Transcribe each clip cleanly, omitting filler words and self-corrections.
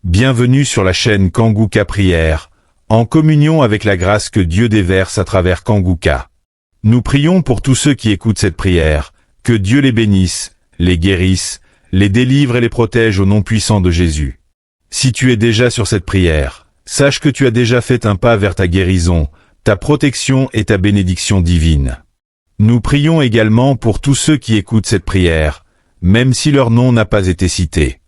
Bienvenue sur la chaîne Kanguka Prière, en communion avec la grâce que Dieu déverse à travers Kanguka. Nous prions pour tous ceux qui écoutent cette prière, que Dieu les bénisse, les guérisse, les délivre et les protège au nom puissant de Jésus. Si tu es déjà sur cette prière, sache que tu as déjà fait un pas vers ta guérison, ta protection et ta bénédiction divine. Nous prions également pour tous ceux qui écoutent cette prière, même si leur nom n'a pas été cité.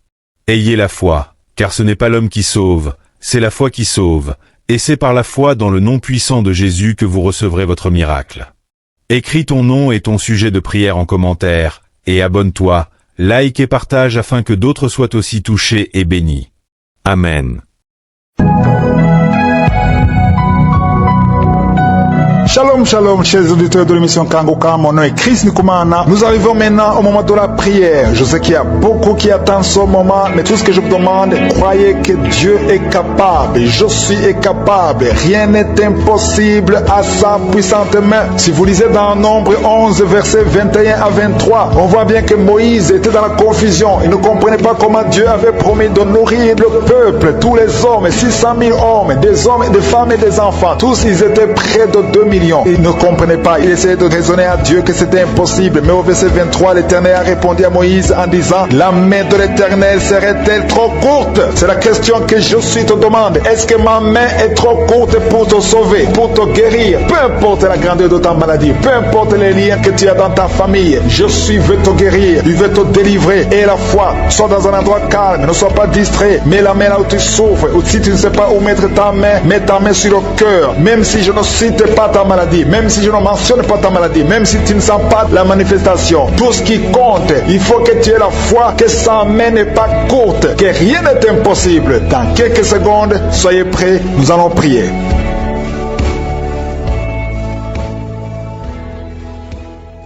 Ayez la foi, car ce n'est pas l'homme qui sauve, c'est la foi qui sauve, et c'est par la foi dans le nom puissant de Jésus que vous recevrez votre miracle. Écris ton nom et ton sujet de prière en commentaire, et abonne-toi, like et partage afin que d'autres soient aussi touchés et bénis. Amen. Shalom, shalom, chers auditeurs de l'émission Kanguka, mon nom est Chris Nkumana. Nous arrivons maintenant au moment de la prière. Je sais qu'il y a beaucoup qui attendent ce moment, mais tout ce que je vous demande, croyez que Dieu est capable. Je suis capable. Rien n'est impossible à sa puissante main. Si vous lisez dans Nombre 11, versets 21 à 23, on voit bien que Moïse était dans la confusion. Il ne comprenait pas comment Dieu avait promis de nourrir le peuple, tous les hommes, 600 000 hommes, des hommes, des femmes et des enfants. Tous, ils étaient près de 2 millions. Il ne comprenait pas, il essayait de raisonner à Dieu que c'était impossible. Mais au verset 23, l'Éternel a répondu à Moïse en disant: la main de l'Éternel serait-elle trop courte? C'est la question que je te demande. Est-ce que ma main est trop courte pour te sauver, pour te guérir? Peu importe la grandeur de ta maladie, peu importe les liens que tu as dans ta famille, veux te guérir, il veut te délivrer. Et la foi, sois dans un endroit calme, ne sois pas distrait, mets la main là où tu souffres, ou si tu ne sais pas où mettre ta main, mets ta main sur le cœur. Même si je ne cite pas ta maladie, même si je ne mentionne pas ta maladie, même si tu ne sens pas la manifestation, tout ce qui compte, il faut que tu aies la foi que sa main n'est pas courte, que rien n'est impossible. Dans quelques secondes, soyez prêts, nous allons prier.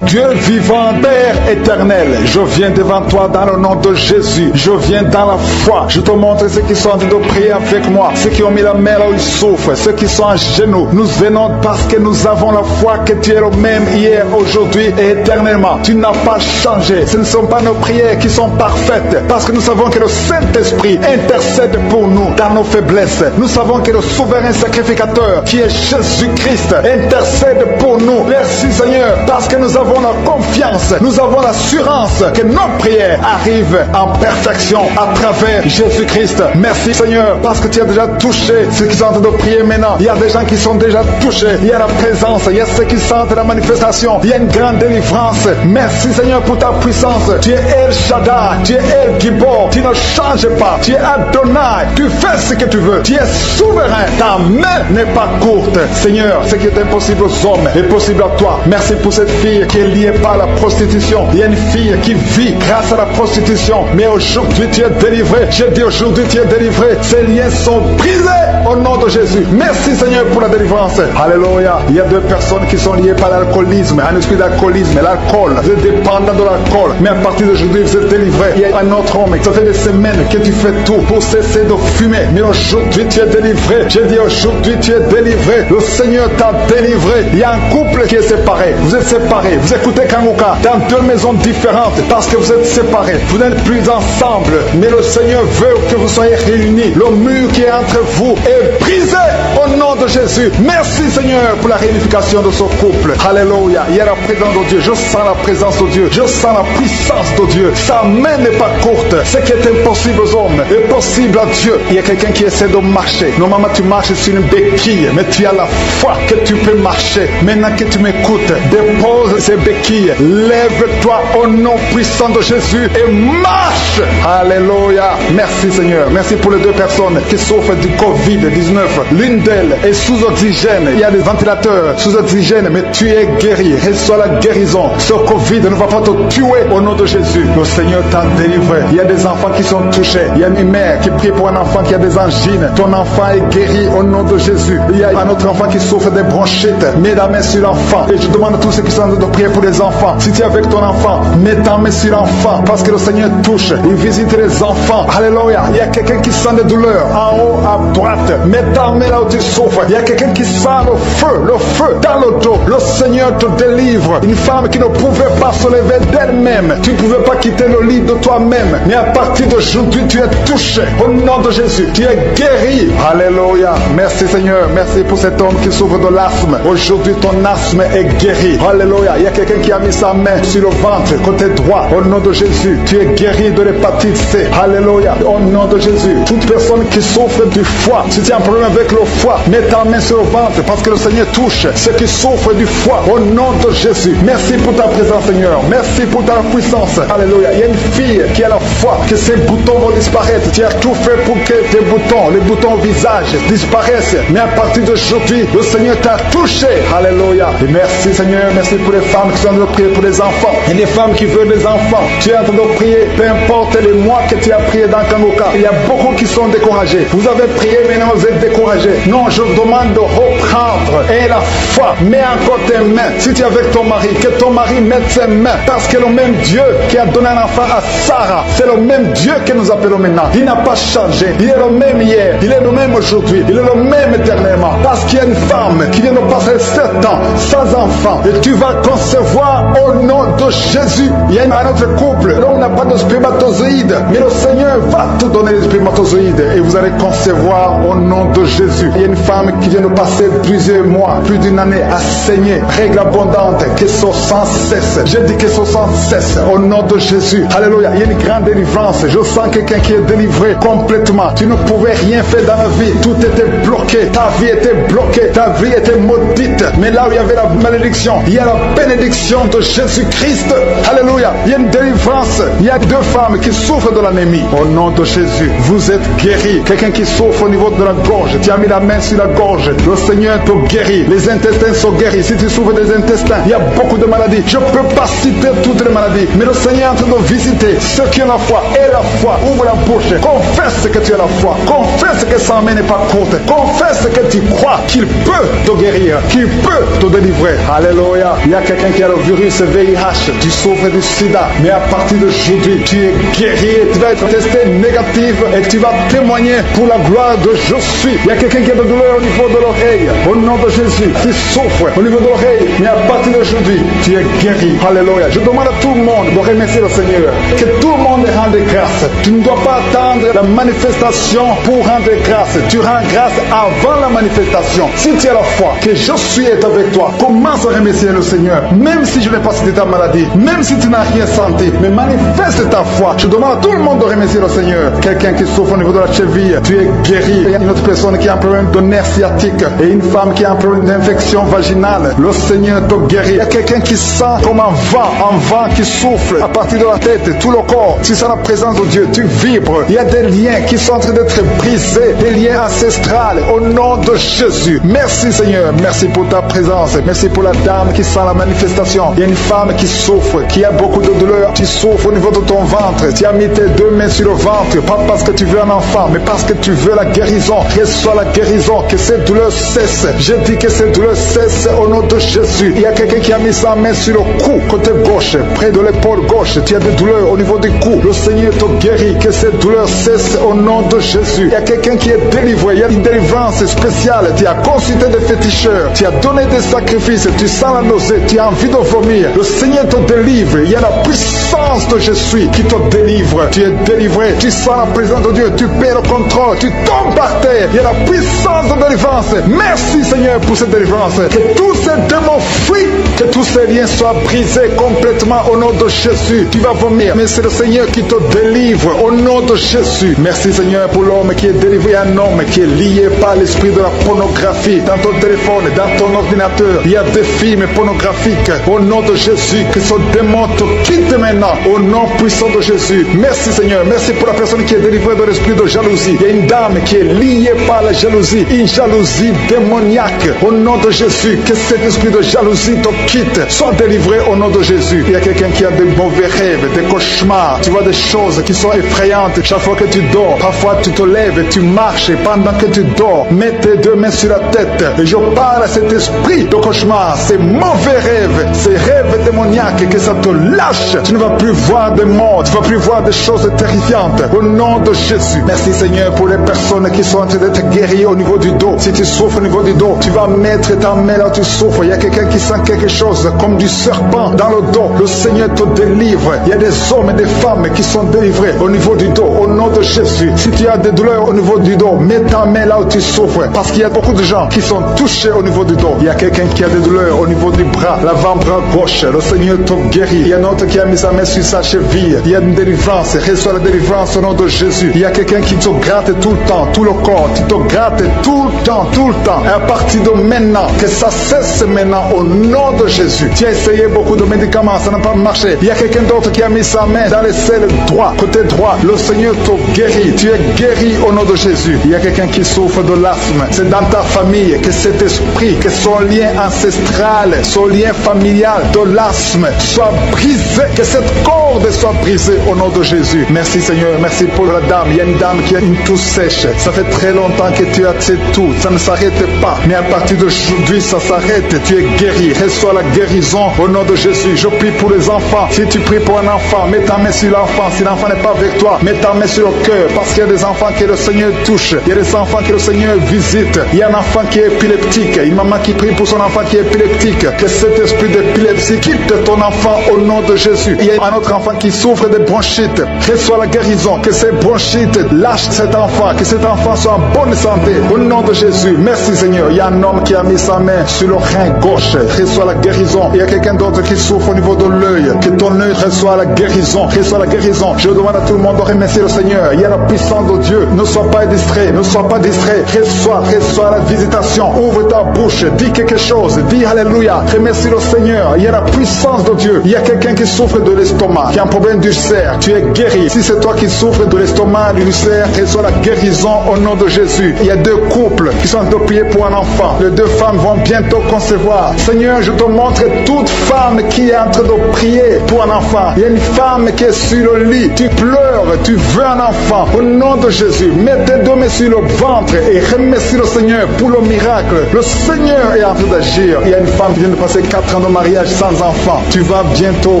Dieu vivant, Père éternel, je viens devant toi dans le nom de Jésus. Je viens dans la foi. Je te montre ceux qui sont en train de prier avec moi, ceux qui ont mis la main là où ils souffrent, ceux qui sont à genoux. Nous venons parce que nous avons la foi que tu es le même hier, aujourd'hui et éternellement. Tu n'as pas changé. Ce ne sont pas nos prières qui sont parfaites, parce que nous savons que le Saint-Esprit intercède pour nous dans nos faiblesses. Nous savons que le souverain sacrificateur, qui est Jésus-Christ, intercède pour nous. Merci Seigneur, parce que nous avons la confiance, nous avons l'assurance que nos prières arrivent en perfection à travers Jésus-Christ. Merci Seigneur, parce que tu as déjà touché ceux qui sont en train de prier maintenant. Il y a des gens qui sont déjà touchés, il y a la présence, il y a ceux qui sentent la manifestation, il y a une grande délivrance. Merci Seigneur pour ta puissance. Tu es El Shaddai, tu es El Gibor, tu ne changes pas, tu es Adonai, tu fais ce que tu veux, tu es souverain, ta main n'est pas courte. Seigneur, ce qui est impossible aux hommes est possible à toi. Merci pour cette fille qui est liée par la prostitution. Il y a une fille qui vit grâce à la prostitution, mais aujourd'hui tu es délivré. Je dis aujourd'hui tu es délivré. Ces liens sont brisés au nom de Jésus. Merci Seigneur pour la délivrance. Alléluia. Il y a 2 personnes qui sont liées par l'alcoolisme, un esprit d'alcoolisme, l'alcool. Vous êtes dépendant de l'alcool, mais à partir d'aujourd'hui vous êtes délivré. Il y a un autre homme, ça fait des semaines que tu fais tout pour cesser de fumer, mais aujourd'hui tu es délivré. Je dis aujourd'hui tu es délivré. Le Seigneur t'a délivré. Il y a un couple qui est séparé. Vous êtes séparés. Vous écoutez Kanguka dans 2 maisons différentes parce que vous êtes séparés. Vous n'êtes plus ensemble, mais le Seigneur veut que vous soyez réunis. Le mur qui est entre vous est brisé au nom de Jésus. Merci Seigneur pour la réunification de ce couple. Alléluia. Il y a la présence de Dieu. Je sens la présence de Dieu. Je sens la puissance de Dieu. Sa main n'est pas courte. Ce qui est impossible aux hommes est possible à Dieu. Il y a quelqu'un qui essaie de marcher. Normalement tu marches sur une béquille, mais tu as la foi que tu peux marcher. Maintenant que tu m'écoutes, dépose ces béquilles, lève-toi au nom puissant de Jésus et marche. Alléluia. Merci Seigneur. Merci pour les 2 personnes qui souffrent du Covid-19. L'une d'elles est sous oxygène. Il y a des ventilateurs sous oxygène, mais tu es guéri. Reçois la guérison. Ce Covid ne va pas te tuer au nom de Jésus. Le Seigneur t'a délivré. Il y a des enfants qui sont touchés. Il y a une mère qui prie pour un enfant qui a des angines. Ton enfant est guéri au nom de Jésus. Il y a un autre enfant qui souffre des bronchites. Mets la main sur l'enfant. Et je demande à tous ceux qui sont en train de prier pour les enfants. Si tu es avec ton enfant, mets ta main sur l'enfant, parce que le Seigneur touche, il visite les enfants. Alléluia. Il y a quelqu'un qui sent des douleurs en haut à droite. Mets ta main là où tu souffres. Il y a quelqu'un qui sent le feu dans le dos. Le Seigneur te délivre. Une femme qui ne pouvait pas se lever d'elle-même. Tu ne pouvais pas quitter le lit de toi-même. Mais à partir d'aujourd'hui, tu es touché. Au nom de Jésus, tu es guéri. Alléluia. Merci Seigneur. Merci pour cet homme qui souffre de l'asthme. Aujourd'hui, ton asthme est guéri. Alléluia. Il y a quelqu'un qui a mis sa main sur le ventre, côté droit. Au nom de Jésus, tu es guéri de l'hépatite C. Alléluia. Au nom de Jésus, toute personne qui souffre du foie, si tu as un problème avec le foie, mets ta main sur le ventre, parce que le Seigneur touche ceux qui souffrent du foie. Au nom de Jésus, merci pour ta présence Seigneur. Merci pour ta puissance. Alléluia. Il y a une fille qui a la foi que ses boutons vont disparaître. Tu as tout fait pour que tes boutons, les boutons au visage, disparaissent. Mais à partir d'aujourd'hui, le Seigneur t'a touché. Alléluia. Et merci Seigneur. Merci pour les femmes qui sont en train de prier pour les enfants. Et les femmes qui veulent des enfants. Tu es en train de prier. Peu importe les mois que tu as prié dans Kanguka. Il y a beaucoup qui sont découragés. Vous avez prié, maintenant vous êtes découragés. Non, je vous demande de reprendre. Et la foi. Mets encore tes mains. Si tu es avec ton mari, que ton mari mette ses mains. Parce que le même Dieu qui a donné un enfant à Sarah, c'est le même Dieu que nous appelons maintenant. Il n'a pas changé. Il est le même hier. Il est le même aujourd'hui. Il est le même éternellement. Parce qu'il y a une femme qui vient de passer 7 ans sans enfant. Et tu vas concevoir au nom de Jésus. Il y a un autre couple. Là, on n'a pas de spermatozoïdes. Mais le Seigneur va te donner les spermatozoïdes. Et vous allez concevoir au nom de Jésus. Il y a une femme qui vient de passer plusieurs mois, plus d'une année à saigner. Règle abondante. Que ce sans cesse. Je dis que ce sans cesse. Au nom de Jésus. Alléluia. Il y a une grande délivrance. Je sens quelqu'un qui est délivré complètement. Tu ne pouvais rien faire dans la vie. Tout était bloqué. Ta vie était bloquée. Ta vie était maudite. Mais là où il y avait la malédiction, il y a la bénédiction de Jésus-Christ. Alléluia. Il y a une délivrance. Il y a 2 femmes qui souffrent de l'anémie. Au nom de Jésus, vous êtes guéris. Quelqu'un qui souffre au niveau de la gorge, tu as mis la main sur la gorge. Le Seigneur te guérit. Les intestins sont guéris. Si tu souffres des intestins, il y a beaucoup de maladies. Je ne peux pas citer toutes les maladies. Mais le Seigneur est en train de visiter ceux qui ont la foi. Et la foi, ouvre la bouche. Confesse que tu as la foi. Confesse que sa main n'est pas courte. Confesse que tu crois qu'il peut te guérir, qu'il peut te délivrer. Alléluia. Il y a quelqu'un qui a le virus VIH. Tu souffres du sida. Mais à partir d'aujourd'hui, tu es guéri. Tu vas être testé négatif et tu vas témoigner pour la gloire de je suis. Il y a quelqu'un qui a de douleur au niveau de l'oreille. Au nom de Jésus, tu souffres au niveau de l'oreille. Mais à partir d'aujourd'hui, tu es guéri. Alléluia. Je demande à tout le monde de remercier le Seigneur. Que tout le monde rende grâce. Tu ne dois pas attendre la manifestation pour rendre grâce. Tu rends grâce avant la manifestation. Si tu as la foi, que je suis avec toi, commence à remercier le Seigneur. Même si je n'ai pas cité ta maladie, même si tu n'as rien senti, mais manifeste ta foi. Je demande à tout le monde de remercier le Seigneur. Quelqu'un qui souffre au niveau de la cheville, tu es guéri. Il y a une autre personne qui a un problème de nerf sciatique et une femme qui a un problème d'infection vaginale. Le Seigneur te guérit. Il y a quelqu'un qui sent comme un vent qui souffle à partir de la tête, tout le corps. Tu sens la présence de Dieu, tu vibres. Il y a des liens qui sont en train d'être brisés, des liens ancestrales. Au nom de Jésus. Merci Seigneur. Merci pour ta présence. Merci pour la dame qui sent la manifestation. Il y a une femme qui souffre, qui a beaucoup de douleur. Tu souffres au niveau de ton ventre. Tu as mis tes 2 mains sur le ventre. Pas parce que tu veux un enfant, mais parce que tu veux la guérison. Reçois la guérison. Que cette douleur cesse. Je dis que cette douleur cesse au nom de Jésus. Il y a quelqu'un qui a mis sa main sur le cou, côté gauche, près de l'épaule gauche. Tu as des douleurs au niveau du cou. Le Seigneur te guérit. Que cette douleur cesse au nom de Jésus. Il y a quelqu'un qui est délivré. Il y a une délivrance spéciale. Tu as consulté des féticheurs. Tu as donné des sacrifices. Tu sens la nausée. Tu as envie de vomir. Le Seigneur te délivre. Il y a la puissance de je suis qui te délivre. Tu es délivré. Tu sens la présence de Dieu. Tu perds le contrôle. Tu tombes par terre. Il y a la puissance de délivrance. Merci Seigneur pour cette délivrance. Que tous ces démons fuient. Que tous ces liens soient brisés complètement au nom de Jésus. Tu vas vomir. Mais c'est le Seigneur qui te délivre au nom de Jésus. Merci Seigneur pour l'homme qui est délivré. Un homme qui est lié par l'esprit de la pornographie. Dans ton téléphone, dans ton ordinateur, il y a des films pornographiques. Au nom de Jésus, que ce démon te quitte maintenant. Au nom puissant de Jésus. Merci Seigneur. Merci pour la personne qui est délivrée de l'esprit de jalousie. Il y a une dame qui est liée par la jalousie. Une jalousie démoniaque. Au nom de Jésus, que cet esprit de jalousie te quitte. Sois délivré au nom de Jésus. Il y a quelqu'un qui a de mauvais rêves, des cauchemars. Tu vois des choses qui sont effrayantes chaque fois que tu dors. Parfois tu te lèves et tu marches pendant que tu dors. Mets tes 2 mains sur la tête. Et je parle à cet esprit de cauchemar, ces mauvais rêves ces rêves démoniaques, que ça te lâche. Tu ne vas plus voir de mort, tu ne vas plus voir des choses terrifiantes. Au nom de Jésus. Merci Seigneur pour les personnes qui sont en train d'être guéries au niveau du dos. Si tu souffres au niveau du dos, tu vas mettre ta main là où tu souffres. Il y a quelqu'un qui sent quelque chose comme du serpent dans le dos. Le Seigneur te délivre. Il y a des hommes et des femmes qui sont délivrés au niveau du dos. Au nom de Jésus. Si tu as des douleurs au niveau du dos, mets ta main là où tu souffres. Parce qu'il y a beaucoup de gens qui sont touchés au niveau du dos. Il y a quelqu'un qui a des douleurs au niveau du bras, l'avant-bras gauche. Le Seigneur te guérit. Il y a un autre qui a mis sa main sur sa cheville. Il y a une délivrance. Reçois la délivrance au nom de Jésus. Il y a quelqu'un qui te gratte tout le temps, tout le corps. Tu te grattes tout le temps, tout le temps. Et à partir de maintenant, que ça cesse maintenant au nom de Jésus. Tu as essayé beaucoup de médicaments, ça n'a pas marché. Il y a quelqu'un d'autre qui a mis sa main dans les selles droit, côté droit. Le Seigneur te guérit. Tu es guéri au nom de Jésus. Il y a quelqu'un qui souffre de l'asthme. C'est dans ta famille que cet esprit, que son lien ancestral, son lien familial de l'asthme soit brisé, que cette corde soit brisée au nom de Jésus. Merci Seigneur, merci pour la dame. Il y a une dame qui a une toux sèche. Ça fait très longtemps que tu as cette toux. Ça ne s'arrête pas. Mais à partir d'aujourd'hui, ça s'arrête. Tu es guéri. Reçois la guérison au nom de Jésus. Je prie pour les enfants. Si tu pries pour un enfant, mets ta main sur l'enfant. Si l'enfant n'est pas avec toi, mets ta main sur le cœur. Parce qu'il y a des enfants que le Seigneur touche. Il y a des enfants que le Seigneur visite. Il y a un enfant qui est épileptique. Une maman qui prie pour son enfant qui est épileptique. Que cet esprit d'épilepsie quitte ton enfant au nom de Jésus. Il y a un autre enfant qui souffre de bronchite. Reçois la guérison. Que ces bronchites lâchent cet enfant. Que cet enfant soit en bonne santé. Au nom de Jésus. Merci Seigneur. Il y a un homme qui a mis sa main sur le rein gauche. Reçois la guérison. Il y a quelqu'un d'autre qui souffre au niveau de l'œil. Que ton œil reçoit la guérison. Reçois la guérison. Je demande à tout le monde de remercier le Seigneur. Il y a la puissance de Dieu. Ne sois pas distrait. Ne sois pas distrait. Reçois la visitation. Ouvre ta bouche. Dis quelque chose. Dis Alléluia. Remercie le Seigneur. Il y a la puissance de Dieu. Il y a quelqu'un qui souffre de l'estomac, qui a un problème d'ulcère. Tu es guéri. Si c'est toi qui souffres de l'estomac, de l'ulcère, reçois la guérison au nom de Jésus. Il y a deux couples qui sont en train de prier pour un enfant. Les deux femmes vont bientôt concevoir. Seigneur, je te montre toute femme qui est en train de prier pour un enfant. Il y a une femme qui est sur le lit. Tu pleures, tu veux un enfant. Au nom de Jésus, mets tes deux mains sur le ventre et remercie le Seigneur pour le miracle. Le Seigneur est en train d'agir. Il y a une femme qui vient de passer 4 ans de mariage sans enfant. Tu vas bientôt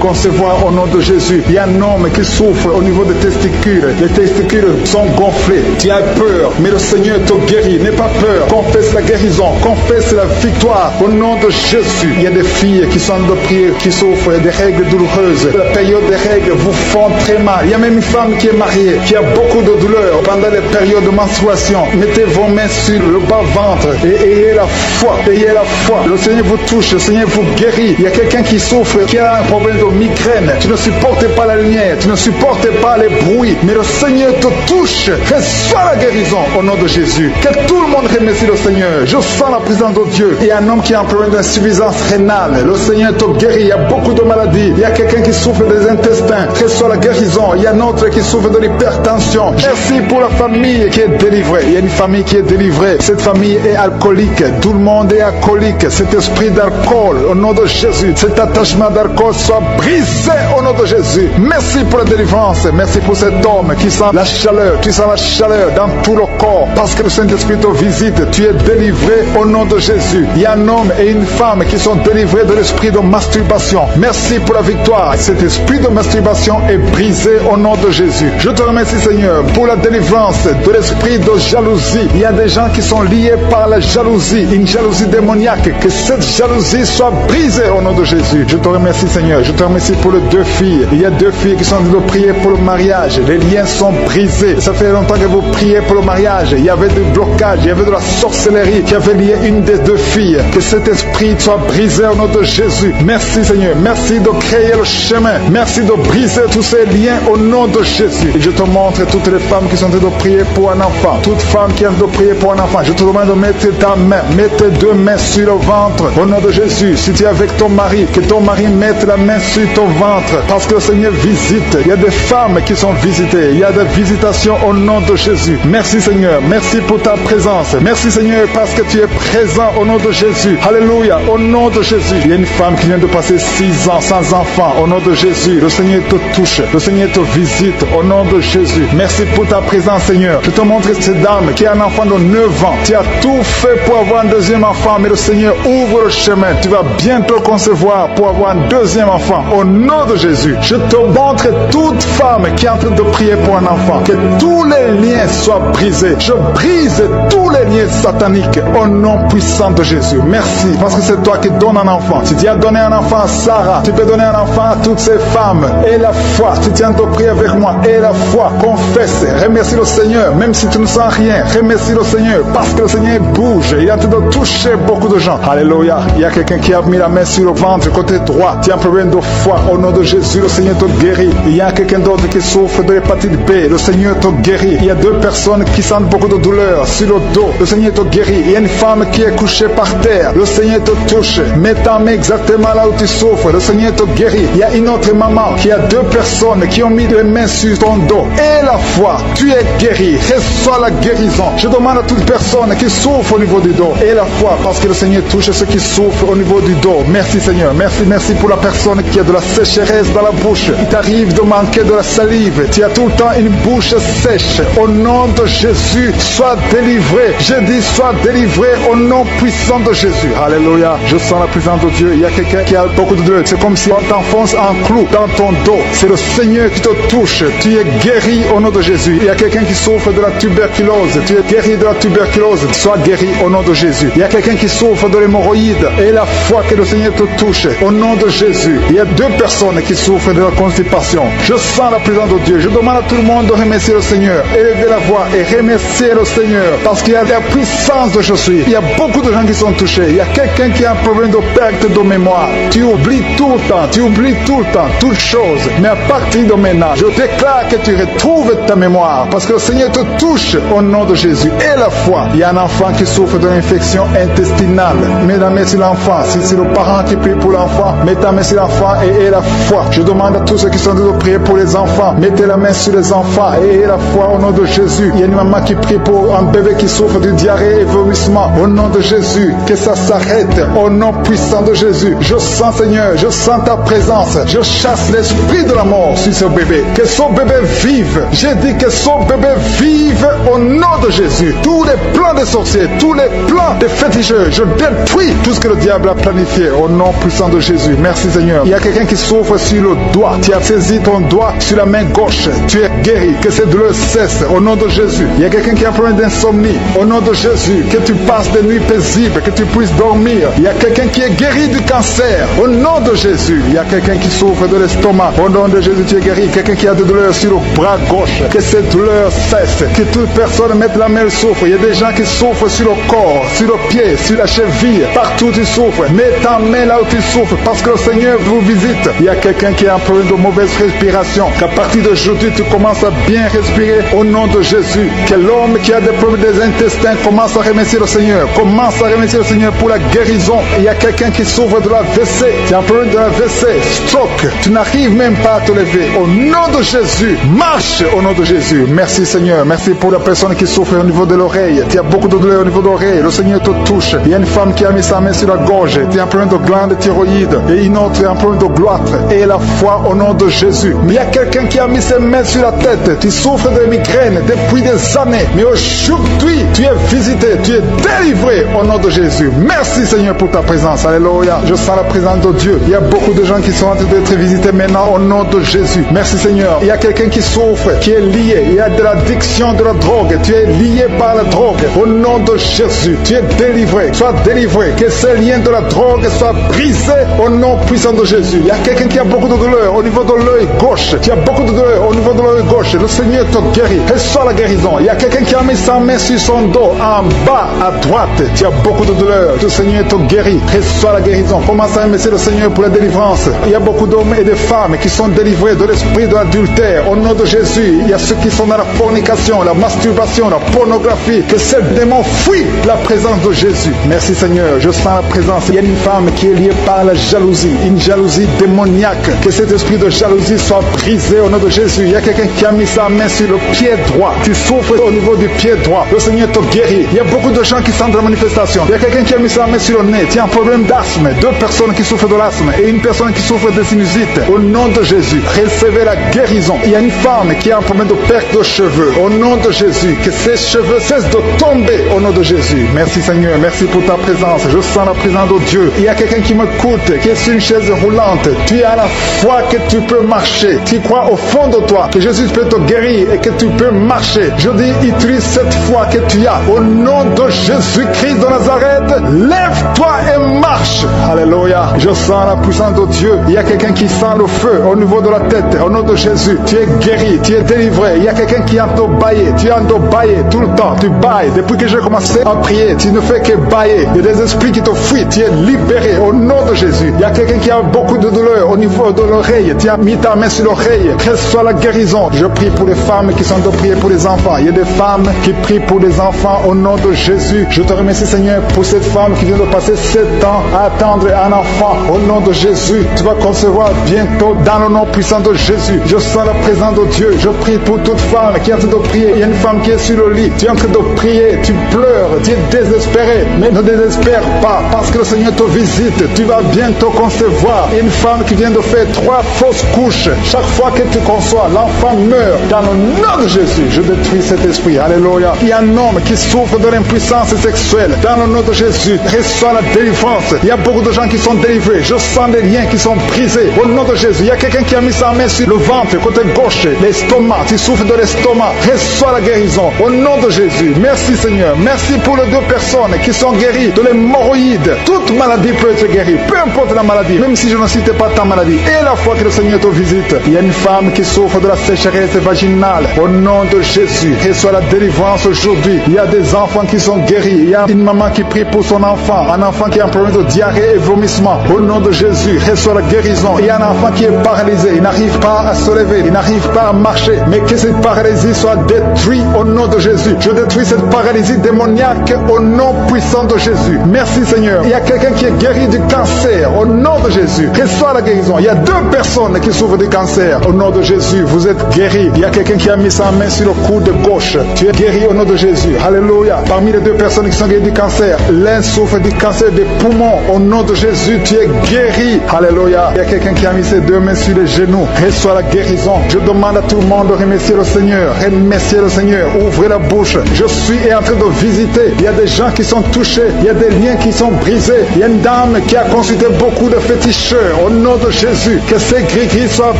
concevoir au nom de Jésus. Il y a un homme qui souffre au niveau des testicules. Les testicules sont gonflés. Tu as peur, mais le Seigneur te guérit. N'aie pas peur. Confesse la guérison. Confesse la victoire au nom de Jésus. Il y a des filles qui sont en train de prier, qui souffrent des règles douloureuses. La période des règles vous font très mal. Il y a même une femme qui est mariée, qui a beaucoup de douleurs pendant les périodes de menstruation. Mettez vos mains sur le bas-ventre et ayez la foi. Ayez la foi. Le Seigneur vous touche. Le Seigneur vous guérit. Il y a quelqu'un qui souffre, qui a un problème de migraine. Tu ne supportes pas la lumière. Tu ne supportes pas les bruits. Mais le Seigneur te touche. Reçois la guérison au nom de Jésus. Que tout le monde remercie le Seigneur. Je sens la présence de Dieu. Il y a un homme qui a un problème d'insuffisance rénale. Le Seigneur te guérit. Il y a beaucoup de maladies. Il y a quelqu'un qui souffre des intestins. Reçois la guérison. Il y a un autre qui souffre de l'hypertension. Merci pour la famille qui est délivrée. Il y a une famille qui est délivrée. Cette famille est alcoolique. Tout le monde est alcoolique. Cet esprit d'alcool, au nom de Jésus, cet attachement d'alcool soit brisé au nom de Jésus. Merci pour la délivrance. Merci pour cet homme qui sent la chaleur. Tu sens la chaleur dans tout le corps. Parce que le Saint-Esprit te visite. Tu es délivré au nom de Jésus. Il y a un homme et une femme qui sont délivrés de l'esprit de masturbation. Merci pour la victoire. Cet esprit de masturbation est brisé au nom de Jésus. Je te remercie Seigneur pour la délivrance de l'esprit de jalousie. Il y a des gens qui sont liés par la jalousie, une jalousie démoniaque. Que cette jalousie soit brisée au nom de Jésus. Je te remercie Seigneur. Je te remercie pour les deux filles. Il y a deux filles qui sont en train de prier pour le mariage. Les liens sont brisés. Ça fait longtemps que vous priez pour le mariage. Il y avait des blocages, il y avait de la sorcellerie qui avait lié une des deux filles. Que cet esprit soit brisé au nom de Jésus. Merci Seigneur. Merci de créer le chemin. Merci de briser tous ces liens au nom de Jésus. Et je te montre toutes les femmes qui sont en train de prier pour un enfant. Toute femme qui est en train de prier pour un enfant. Je te demande de mettre ta main. Mets tes deux mains sur le ventre. Au nom de Jésus. Si tu es avec ton mari, que ton mari mette la main sur ton ventre. Parce que le Seigneur visite. Il y a des femmes qui sont visitées. Il y a des visitations au nom de Jésus. Merci Seigneur. Merci pour ta présence. Merci Seigneur parce que tu es présent au nom de Jésus. Alléluia. Au nom de Jésus. Il y a une femme qui vient de passer 6 ans sans enfant. Au nom de Jésus. Le Seigneur te touche. Le Seigneur te visite. Au nom de Jésus. Merci pour ta présence Seigneur. Je te montre cette dame qui a un enfant de 9 ans. Tu as tout fait pour avoir un deuxième enfant. Mais le Seigneur ouvre le chemin. Tu vas bientôt te concevoir pour avoir un deuxième enfant. Au nom de Jésus, je te montre toute femme qui est en train de prier pour un enfant, que tous les liens soient brisés. Je brise tous les liens sataniques au nom puissant de Jésus. Merci, parce que c'est toi qui donnes un enfant. Si tu as donné un enfant à Sarah, tu peux donner un enfant à toutes ces femmes. Et la foi, tu tiens de prier avec moi. Et la foi, confesse, remercie le Seigneur, même si tu ne sens rien. Remercie le Seigneur, parce que le Seigneur bouge. Il est en train de toucher beaucoup de gens. Alléluia. Il y a quelqu'un qui a mis la main sur le ventre, côté droit. Tu as un problème de foi. Au nom de Jésus, le Seigneur te guérit. Il y a quelqu'un d'autre qui souffre de l'hépatite B. Le Seigneur te guérit. Il y a 2 personnes qui sentent beaucoup de douleur sur le dos. Le Seigneur te guérit. Il y a une femme qui est couchée par terre. Le Seigneur te touche. Mets ta main exactement là où tu souffres. Le Seigneur te guérit. Il y a une autre maman qui a 2 personnes qui ont mis les mains sur ton dos. Et la foi, tu es guéri. Reçois la guérison. Je demande à toute personne qui souffre au niveau du dos. Et la foi, parce que le Seigneur touche ceux qui souffrent au niveau du dos. Merci Seigneur. Merci pour la personne qui a de la sécheresse dans la bouche. Il t'arrive de manquer de la salive. Tu as tout le temps une bouche sèche. Au nom de Jésus, sois délivré. Je dis sois délivré au nom puissant de Jésus. Alléluia. Je sens la présence de Dieu. Il y a quelqu'un qui a beaucoup de douleur. C'est comme si on t'enfonce un clou dans ton dos. C'est le Seigneur qui te touche. Tu es guéri au nom de Jésus. Il y a quelqu'un qui souffre de la tuberculose. Tu es guéri de la tuberculose. Sois guéri au nom de Jésus. Il y a quelqu'un qui souffre de l'hémorroïde. Et la foi que le Seigneur te touche au nom de Jésus. Il y a 2 personnes qui souffrent de la constipation. Je sens la présence de Dieu. Je demande à tout le monde de remercier le Seigneur. Élevez la voix et remercier le Seigneur. Parce qu'il y a la puissance de je suis. Il y a beaucoup de gens qui sont touchés. Il y a quelqu'un qui a un problème de perte de mémoire. Tu oublies tout le temps. Tu oublies tout le temps. Toutes choses. Mais à partir de maintenant, je déclare que tu retrouves ta mémoire. Parce que le Seigneur te touche au nom de Jésus. Et la foi. Il y a un enfant qui souffre d'une infection intestinale. Mets la main sur l'enfant. Si c'est le parent qui prie pour l'enfant, mets ta main sur l'enfant et la foi. Je demande à tous ceux qui sont de prier pour les enfants. Mettez la main sur les enfants et la foi au nom de Jésus. Il y a une maman qui prie pour un bébé qui souffre de diarrhée et vomissement. Au nom de Jésus, que ça s'arrête. Au nom puissant de Jésus. Je sens Seigneur, je sens ta présence. Je chasse l'esprit de la mort sur ce bébé. Que son bébé vive. J'ai dit que son bébé vive au nom de Jésus. Tous les plans des sorciers, tous les plans des féticheurs, je détruis tout ce que le diable a planifié au nom puissant de Jésus. Merci Seigneur. Il y a quelqu'un qui souffre sur le doigt. Tu as saisi ton doigt sur la main gauche. Tu es guéri. Que cette douleur cesse au nom de Jésus. Il y a quelqu'un qui a un problème d'insomnie. Au nom de Jésus. Que tu passes des nuits paisibles. Que tu puisses dormir. Il y a quelqu'un qui est guéri du cancer. Au nom de Jésus. Il y a quelqu'un qui souffre de l'estomac. Au nom de Jésus, tu es guéri. Quelqu'un qui a des douleurs sur le bras gauche. Que cette douleur cesse. Que toute personne mette la main et souffre. Il y a des gens qui souffrent sur le corps, sur le pied, sur la cheville. Partout tu souffres. Mets ta main là où tu souffres. Parce que le Seigneur vous visite. Il y a quelqu'un qui a un problème de mauvaise respiration. Qu'à partir d'aujourd'hui, tu commences à bien respirer au nom de Jésus. Que l'homme qui a des problèmes des intestins commence à remercier le Seigneur. Commence à remercier le Seigneur pour la guérison. Il y a quelqu'un qui souffre de la WC. Tu as un problème de la WC, stroke. Tu n'arrives même pas à te lever. Au nom de Jésus, marche au nom de Jésus. Merci Seigneur. Merci pour la personne qui souffre au niveau de l'oreille. Tu as beaucoup de douleur au niveau de l'oreille. Le Seigneur te touche. Il y a une femme qui a mis sa main sur la gorge. Tu as un problème de glande thyroïde. Et une autre a un problème de gloître. Et la foi au nom de Jésus. Mais il y a quelqu'un qui a mis ses mains sur la tête. Tu souffres de migraine depuis des années. Mais aujourd'hui, tu es visité. Tu es délivré au nom de Jésus. Merci Seigneur pour ta présence. Alléluia. Je sens la présence de Dieu. Il y a beaucoup de gens qui sont en train d'être visités maintenant au nom de Jésus. Merci Seigneur. Il y a quelqu'un qui souffre, qui est lié. Il y a de l'addiction de la drogue. Tu es lié par la drogue. Au nom de Jésus, tu es délivré. Sois délivré. Que ces liens de la drogue soient brisés au nom puissant de Jésus. Il y a quelqu'un qui a beaucoup de douleur au niveau de l'œil gauche. Tu as beaucoup de douleur au niveau de l'œil gauche. Le Seigneur te guérit. Reçois la guérison. Il y a quelqu'un qui a mis sa main sur son dos en bas à droite. Tu as beaucoup de douleur. Le Seigneur te guérit. Reçois la guérison. Commence à remercier le Seigneur pour la délivrance. Il y a beaucoup d'hommes et de femmes qui sont délivrés de l'esprit de l'adultère. Au nom de Jésus, il y a ceux qui sont dans la fornication, la masturbation, la pornographie. Que ces démons fuient la présence de Jésus. Merci Seigneur. Je sens la présence. Il y a une femme qui est liée par la jalousie. Une jalousie démoniaque. Que cet esprit de jalousie soit brisé au nom de Jésus. Il y a quelqu'un qui a mis sa main sur le pied droit. Tu souffres au niveau du pied droit. Le Seigneur te guérit. Il y a beaucoup de gens qui sentent la manifestation. Il y a quelqu'un qui a mis sa main sur le nez. Tu as un problème d'asthme. 2 personnes qui souffrent de l'asthme et une personne qui souffre de sinusite. Au nom de Jésus, recevez la guérison. Il y a une femme qui a un problème de perte de cheveux. Au nom de Jésus, que ses cheveux cessent de tomber au nom de Jésus. Merci Seigneur. Merci pour ta présence. Je sens la présence de Dieu. Il y a y a quelqu'un qui m'écoute, qui est sur une chaise roulante. Tu as la foi que tu peux marcher. Tu crois au fond de toi que Jésus peut te guérir et que tu peux marcher. Je dis, utilise cette foi que tu as. Au nom de Jésus-Christ de Nazareth, lève-toi et marche. Alléluia. Je sens la puissance de Dieu. Il y a quelqu'un qui sent le feu au niveau de la tête. Au nom de Jésus, tu es guéri, tu es délivré. Il y a quelqu'un qui a te bailler. Tu as te bailler tout le temps. Tu bailles. Depuis que j'ai commencé à prier, tu ne fais que bailler. Il y a des esprits qui te fuient. Tu es libéré au nom de Jésus. Il y a quelqu'un qui a beaucoup de douleur au niveau de l'oreille. Tu as mis ta main sur l'oreille. Que soit la guérison. Je prie pour les femmes qui sont de prier pour les enfants. Il y a des femmes qui prient pour les enfants au nom de Jésus. Je te remercie, Seigneur, pour cette femme qui vient de passer 7 ans à attendre un enfant. Au nom de Jésus, tu vas concevoir bientôt dans le nom puissant de Jésus. Je sens la présence de Dieu. Je prie pour toute femme qui est en train de prier. Il y a une femme qui est sur le lit. Tu es en train de prier. Tu pleures. Tu es désespéré. Mais ne désespère pas parce que le Seigneur te visite. Tu vas bientôt concevoir. Il y a une femme qui vient de faire 3 fausses couches. Chaque fois que tu conçois, l'enfant meurt. Dans le nom de Jésus, je détruis cet esprit. Alléluia. Il y a un homme qui souffre de l'impuissance sexuelle. Dans le nom de Jésus, reçois la délivrance. Il y a beaucoup de gens qui sont délivrés. Je sens des liens qui sont brisés. Au nom de Jésus, il y a quelqu'un qui a mis sa main sur le ventre, côté gauche, l'estomac. Tu souffres de l'estomac. Reçois la guérison. Au nom de Jésus. Merci Seigneur. Merci pour les 2 personnes qui sont guéries de l'hémorroïde. Toute maladie peut être guérie. Peu importe la maladie. Même si je ne cite pas ta maladie. Et la fois que le Seigneur te visite. Il y a une femme qui souffre de la sécheresse vaginale. Au nom de Jésus. Reçois la délivrance aujourd'hui. Il y a des enfants qui sont guéris. Il y a une maman qui prie pour son enfant. Un enfant qui a un problème de diarrhée et vomissement. Au nom de Jésus. Reçois la guérison. Il y a un enfant qui est paralysé. Il n'arrive pas à se lever. Il n'arrive pas à marcher. Mais que cette paralysie soit détruite au nom de Jésus. Je détruis cette paralysie démoniaque au nom puissant de Jésus. Merci Seigneur. Il y a quelqu'un qui est guéri du cancer. Au nom de Jésus. Reçois la guérison. Il y a 2 personnes qui souffrent du cancer. Au nom de Jésus. Vous êtes guéris. Il y a quelqu'un qui a mis sa main sur le coude gauche. Tu es guéri au nom de Jésus. Alléluia. Parmi les 2 personnes qui sont guéries du cancer, l'un souffre du cancer des poumons. Au nom de Jésus, tu es guéri. Alléluia. Il y a quelqu'un qui a mis ses 2 mains sur les genoux. Reçois la guérison. Je demande à tout le monde de remercier le Seigneur. Remercier le Seigneur. Ouvrez la bouche. Je suis en train de visiter. Il y a des gens qui sont touchés. Il y a des liens qui sont brisés. Il y a une dame qui a consulté beaucoup de féticheurs. Au nom de Jésus. Que ces gris-gris soient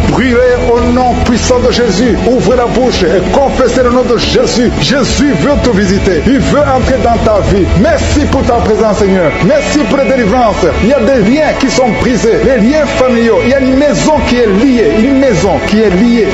brûlés au nom puissant de Jésus. Ouvrez la bouche et confessez le nom de Jésus. Jésus veut te visiter. Il veut entrer dans ta vie. Merci pour ta présence, Seigneur. Merci pour la délivrance. Il y a des liens qui sont brisés. Les liens familiaux. Il y a une maison qui est liée. Une maison qui est liée,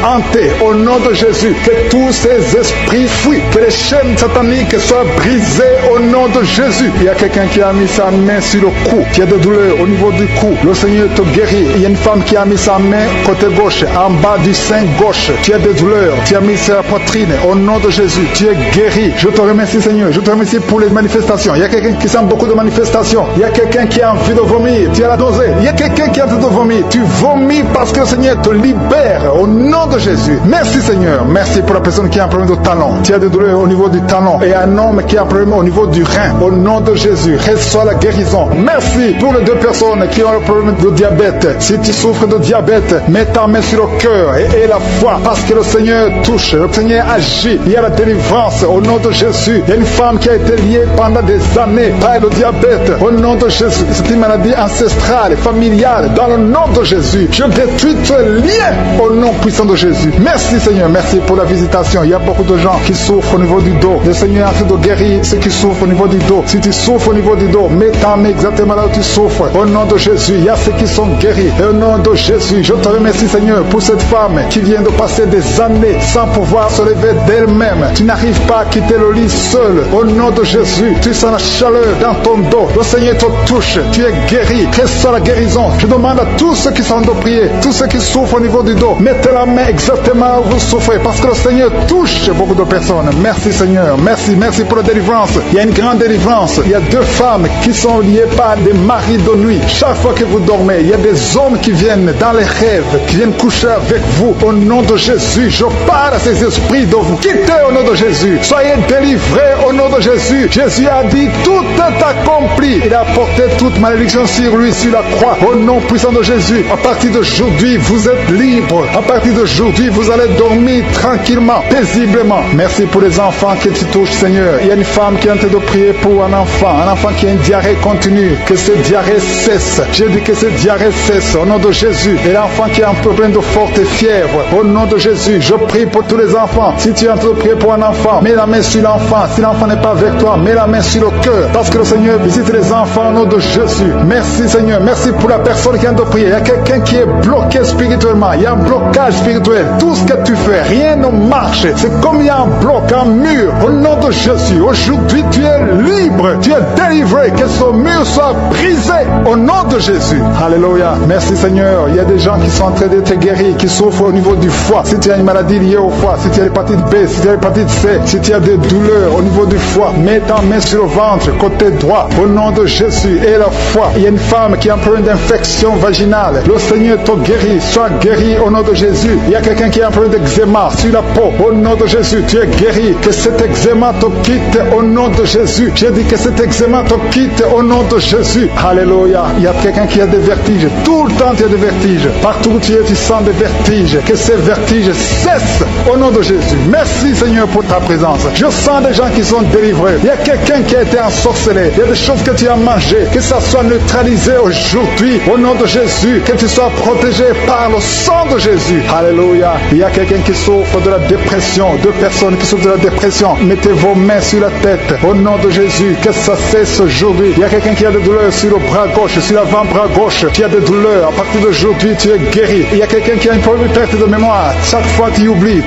hantée. Au nom de Jésus. Que tous ces esprits fuient. Que les chaînes sataniques soient brisées au nom de Jésus. Il y a quelqu'un qui a mis sa main sur le cou. Qui a des douleurs au niveau du cou. Le Seigneur te guérit. Il y a une femme qui a mis sa main côté gauche, en bas du sein gauche. Tu as des douleurs. Tu as mis sur la poitrine. Au nom de Jésus, tu es guéri. Je te remercie, Seigneur. Je te remercie pour les manifestations. Il y a quelqu'un qui sent beaucoup de manifestations. Il y a quelqu'un qui a envie de vomir. Tu as la dosée. Il y a quelqu'un qui a envie de vomir. Tu vomis parce que le Seigneur te libère. Au nom de Jésus. Merci, Seigneur. Merci pour la personne qui a un problème de talon. Tu as des douleurs au niveau du talon. Et un homme qui a un problème au niveau du rein. Au nom de Jésus. Reçois la guérison. Merci pour les 2 personnes qui ont le problème de diabète. Si tu souffres de diabète, mets ta main sur le cœur et la foi. Parce que le Seigneur touche. Le Seigneur agit. Il y a la délivrance. Au nom de Jésus. Il y a une femme qui a été liée pendant des années par le diabète. Au nom de Jésus. C'est une maladie ancestrale, familiale. Dans le nom de Jésus. Je détruis ce lien au nom puissant de Jésus. Merci Seigneur. Merci pour la visitation. Il y a beaucoup de gens qui souffrent au niveau du dos. Le Seigneur est en train de guérir ceux qui souffrent au niveau du dos. Si tu souffres au niveau du dos, mets ta main exactement là où tu souffres. Au nom de Jésus. Il y a ceux qui sont guéris. Et au nom de Jésus. Je te remercie Seigneur pour cette femme qui vient de passer des années sans pouvoir se lever d'elle-même. Tu n'arrives pas à quitter le lit seul. Au nom de Jésus. Tu sens la chaleur dans ton dos. Le Seigneur te touche. Tu es guéri. Reçois la guérison. Je demande à tous ceux qui sont de prier, tous ceux qui souffrent au niveau du dos, mettez la main exactement où vous souffrez parce que le Seigneur touche beaucoup de personnes. Merci Seigneur. Merci pour la délivrance. Il y a une grande délivrance. Il y a 2 femmes qui sont liées par des maris de nuit. Chaque fois que vous dormez, il y a des hommes qui viennent dans les rêves, qui viennent coucher avec vous. Au nom de Jésus, je parle à ces esprits de vous quitter au nom de Jésus. Soyez délivrés au nom de Jésus. Jésus a dit, tout est accompli. Il a porté toute malédiction sur lui, sur la croix. Au nom puissant de Jésus, à partir d'aujourd'hui, vous êtes libres. À partir d'aujourd'hui, vous allez dormir tranquillement, paisiblement. Merci pour les enfants que tu touches, Seigneur. Il y a une femme qui est en train de prier pour un enfant qui a une diarrhée continue, que cette diarrhée cesse. J'ai dit que cette diarrhée cesse au nom de Jésus. Et l'enfant qui est un peu plein de forte fièvre, au nom de Jésus, je prie pour tous les enfants. Si tu es en train de prier pour un enfant, mets la main sur l'enfant. Si l'enfant n'est pas avec toi, mets la main sur le cœur. Parce que le Seigneur visite les enfants au nom de Jésus. Merci Seigneur, merci pour la personne qui vient de prier. Il y a quelqu'un qui est bloqué spirituellement. Il y a un blocage spirituel. Tout ce que tu fais, rien ne marche. C'est comme il y a un bloc, un mur. Au nom de Jésus, aujourd'hui tu es libre, tu es délivré. Que ce mur soit brisé au nom de Jésus. Alléluia. Merci Seigneur. Il y a des gens qui sont en train d'être guéris, qui souffrent au niveau du foie. Si tu as une maladie liée au foie, si tu as l'hépatite B, si tu as l'hépatite C, si tu as des douleurs au niveau du foie, mets ta main sur le ventre, côté droit, au nom de Jésus. Et la foi. Il y a une femme qui a un problème d'infection vaginale. Le Seigneur te guérit. Sois guéri au nom de Jésus. Il y a quelqu'un qui a un problème d'eczéma sur la peau. Au nom de Jésus, tu es guéri. Que cet eczéma te quitte au nom de Jésus. J'ai dit que cet eczéma te quitte au nom de Jésus. Alléluia. Il y a quelqu'un qui a des vertiges. Tout le temps, tu as des vertiges. Partout où tu es, tu sens des vertiges. Que ces vertiges cessent au nom de Jésus. Merci Seigneur pour ta présence. Je sens des gens qui sont délivrés. Il y a quelqu'un qui a été ensorcelé. Il y a des choses que tu as mangées. Que ça soit neutralisé aujourd'hui au nom de Jésus. Que tu sois protégé par le sang de Jésus. Alléluia. Il y a quelqu'un qui souffre de la dépression. Deux personnes qui souffrent de la dépression. Mettez vos mains sur la tête au nom de Jésus. Que ça cesse aujourd'hui. Il y a quelqu'un qui a des douleurs sur le bras gauche, sur l'avant-bras gauche. Tu as des douleurs. À partir d'aujourd'hui, tu es guéri. Il y a quelqu'un qui a une problème de perte de mémoire. Chaque fois tu oublies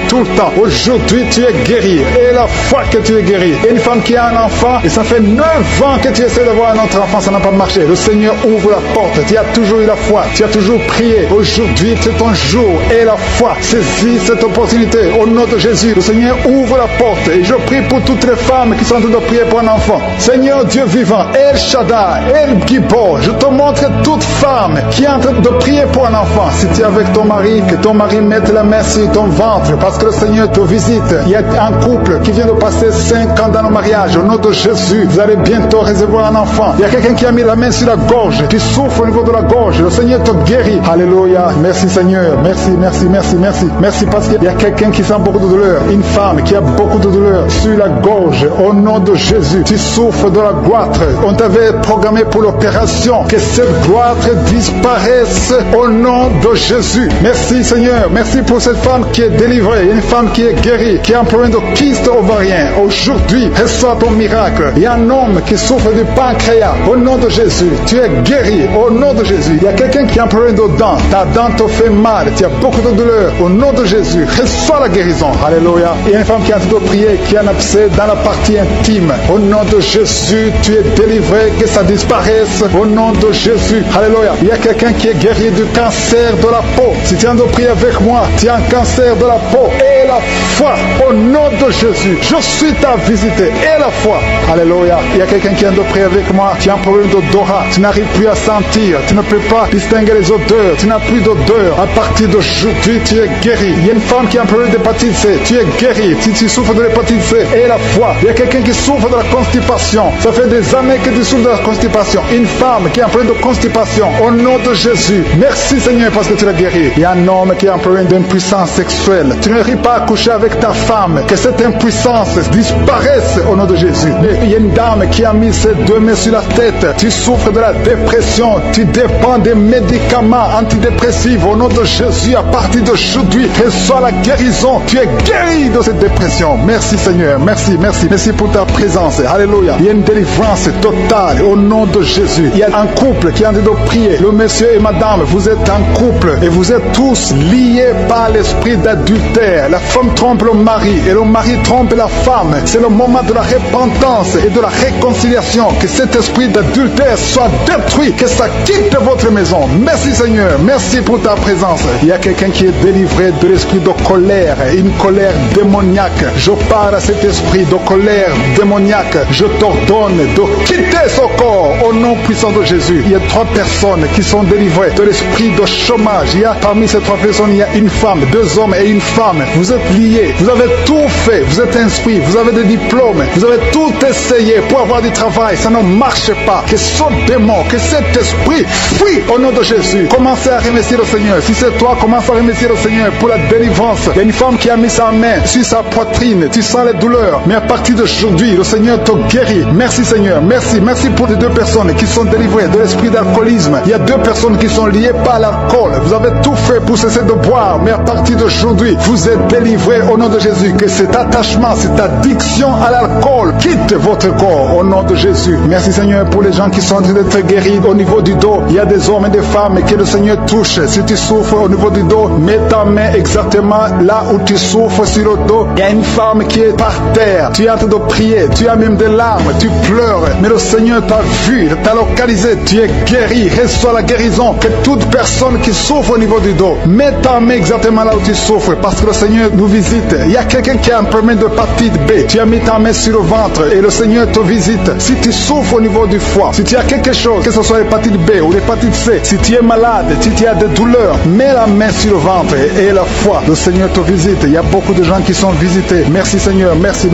tout le temps. Aujourd'hui, tu es guéri. Et la fois que tu es guéri. Et une femme qui a un enfant, et ça fait 9 ans que tu essaies d'avoir un autre enfant, ça n'a pas marché. Le Seigneur ouvre la porte. Tu as toujours eu la foi. Tu as toujours prié. Aujourd'hui, c'est ton jour. Et la foi. Saisis cette opportunité. Au nom de Jésus, le Seigneur ouvre la porte. Et je prie pour toutes les femmes qui sont en train de prier pour un enfant. Seigneur Dieu vivant, El Shaddai, El Gibor, je te montre toute femme qui est en train de prier pour un enfant. Si tu es avec ton mari, que ton mari mette la main sur ton ventre, parce que le Seigneur te visite. Il y a un couple qui vient de passer 5 ans dans le mariage. Au nom de Jésus, vous allez bientôt recevoir un enfant. Il y a quelqu'un qui a mis la main sur la gorge, qui souffre au niveau de la gorge. Le Seigneur te guérit. Alléluia. Merci Seigneur. Merci, merci, merci, merci. Merci parce qu'il y a quelqu'un qui sent beaucoup de douleur. Une femme qui a beaucoup de douleur sur la gorge. Au nom de Jésus, tu souffres de la goitre. On t'avait programmé pour l'opération. Que cette goitre disparaisse au nom de Jésus. Merci Seigneur. Merci pour cette femme qui est délivrée. Une femme qui est guérie, qui a un problème de kyste ovarien. Aujourd'hui, reçois ton miracle. Il y a un homme qui souffre du pancréas. Au nom de Jésus, tu es guéri. Au nom de Jésus. Il y a quelqu'un qui a un problème de dents. Ta dent te fait mal. Tu as beaucoup de douleur. Au nom de Jésus, reçois la guérison. Alléluia. Il y a une femme qui a envie de prier, qui a un abcès dans la partie intime. Au nom de Jésus, tu es délivré. Que ça disparaisse. Au nom de Jésus. Alléluia. Il y a quelqu'un qui est guéri du cancer de la peau. Si tu viens de prier avec moi, tu as un cancer de la peau. Et la foi. Au nom de Jésus, je suis ta visite. Et la foi. Alléluia. Il y a quelqu'un qui vient de prier avec moi. Tu as un problème d'odorat. Tu n'arrives plus à sentir. Tu ne peux pas distinguer les odeurs. Tu n'as plus d'odeur. À partir d'aujourd'hui, tu es guéri. Il y a une femme qui a un problème d'hépatite C. Tu es guéri. Si tu souffres de l'hépatite C, et la foi. Il y a quelqu'un qui souffre de la constipation. Ça fait des années que tu souffres de la constipation. Une femme qui a un problème de constipation. Au nom de Jésus. Merci Seigneur parce que tu l'as guéri. Il y a un homme qui a un problème d'impuissance sexuelle. Tu n'arrives pas à coucher avec ta femme. Que cette impuissance disparaisse au nom de Jésus. Il y a une dame qui a mis ses 2 mains sur la tête. Tu souffres de la dépression. Tu dépends des médicaments antidépressifs. Au nom de Jésus, à partir d'aujourd'hui, reçois la guérison. Tu es guéri de cette dépression. Merci Seigneur. Merci, merci. Merci pour ta présence. Alléluia. Il y a une délivrance totale au nom de Jésus. Il y a un couple qui est en train de prier. Le monsieur et madame, vous êtes un couple et vous êtes tous liés par l'esprit d'adultère. La femme trompe le mari et le mari trompe la femme. C'est le moment de la repentance et de la réconciliation. Que cet esprit d'adultère soit détruit. Que ça quitte votre maison. Merci Seigneur. Merci pour ta présence. Il y a quelqu'un qui est délivré de l'esprit de colère. Une colère démoniaque. Je parle à cet esprit de colère démoniaque. Je t'ordonne de quitter ce corps au nom puissant de Jésus. Il y a 3 personnes qui sont délivrées de l'esprit de chômage. Il y a parmi ces 3 personnes, il y a une femme, 2 hommes et une femme. Vous êtes liés. Vous avez tout fait. Vous êtes inscrits. Vous avez des diplômes. Vous avez tout essayé pour avoir du travail. Ça ne marche pas. Que ce démon, que cet esprit fuit au nom de Jésus. Commencez à remercier le Seigneur. Si c'est toi, commence à remercier le Seigneur pour la délivrance. Il y a une femme qui a mis sa main sur sa poitrine. Tu sens les douleurs. Mais à partir d'aujourd'hui, le Seigneur te guérit. Merci Seigneur. Merci. merci. Merci pour les 2 personnes qui sont délivrées de l'esprit d'alcoolisme. Il y a 2 personnes qui sont liées par l'alcool. Vous avez tout fait pour cesser de boire, mais à partir d'aujourd'hui, vous êtes délivrés au nom de Jésus. Que cet attachement, cette addiction à l'alcool quitte votre corps au nom de Jésus. Merci Seigneur pour les gens qui sont en train d'être guéris au niveau du dos. Il y a des hommes et des femmes que le Seigneur touche. Si tu souffres au niveau du dos, mets ta main exactement là où tu souffres sur le dos. Il y a une femme qui est par terre. Tu es en train de prier. Tu as même des larmes. Tu pleures. Mais le Seigneur t'a vu, t'a localisé. Tu es guéri. Reçois la guérison. Que toute personne qui souffre au niveau du dos, mets ta main exactement là où tu souffres. Parce que le Seigneur nous visite. Il y a quelqu'un qui a un problème de hépatite B. Tu as mis ta main sur le ventre et le Seigneur te visite. Si tu souffres au niveau du foie, si tu as quelque chose, que ce soit l'hépatite B ou l'hépatite C, si tu es malade, si tu as des douleurs, mets la main sur le ventre et la foi. Le Seigneur te visite. Il y a beaucoup de gens qui sont visités. Merci Seigneur. Merci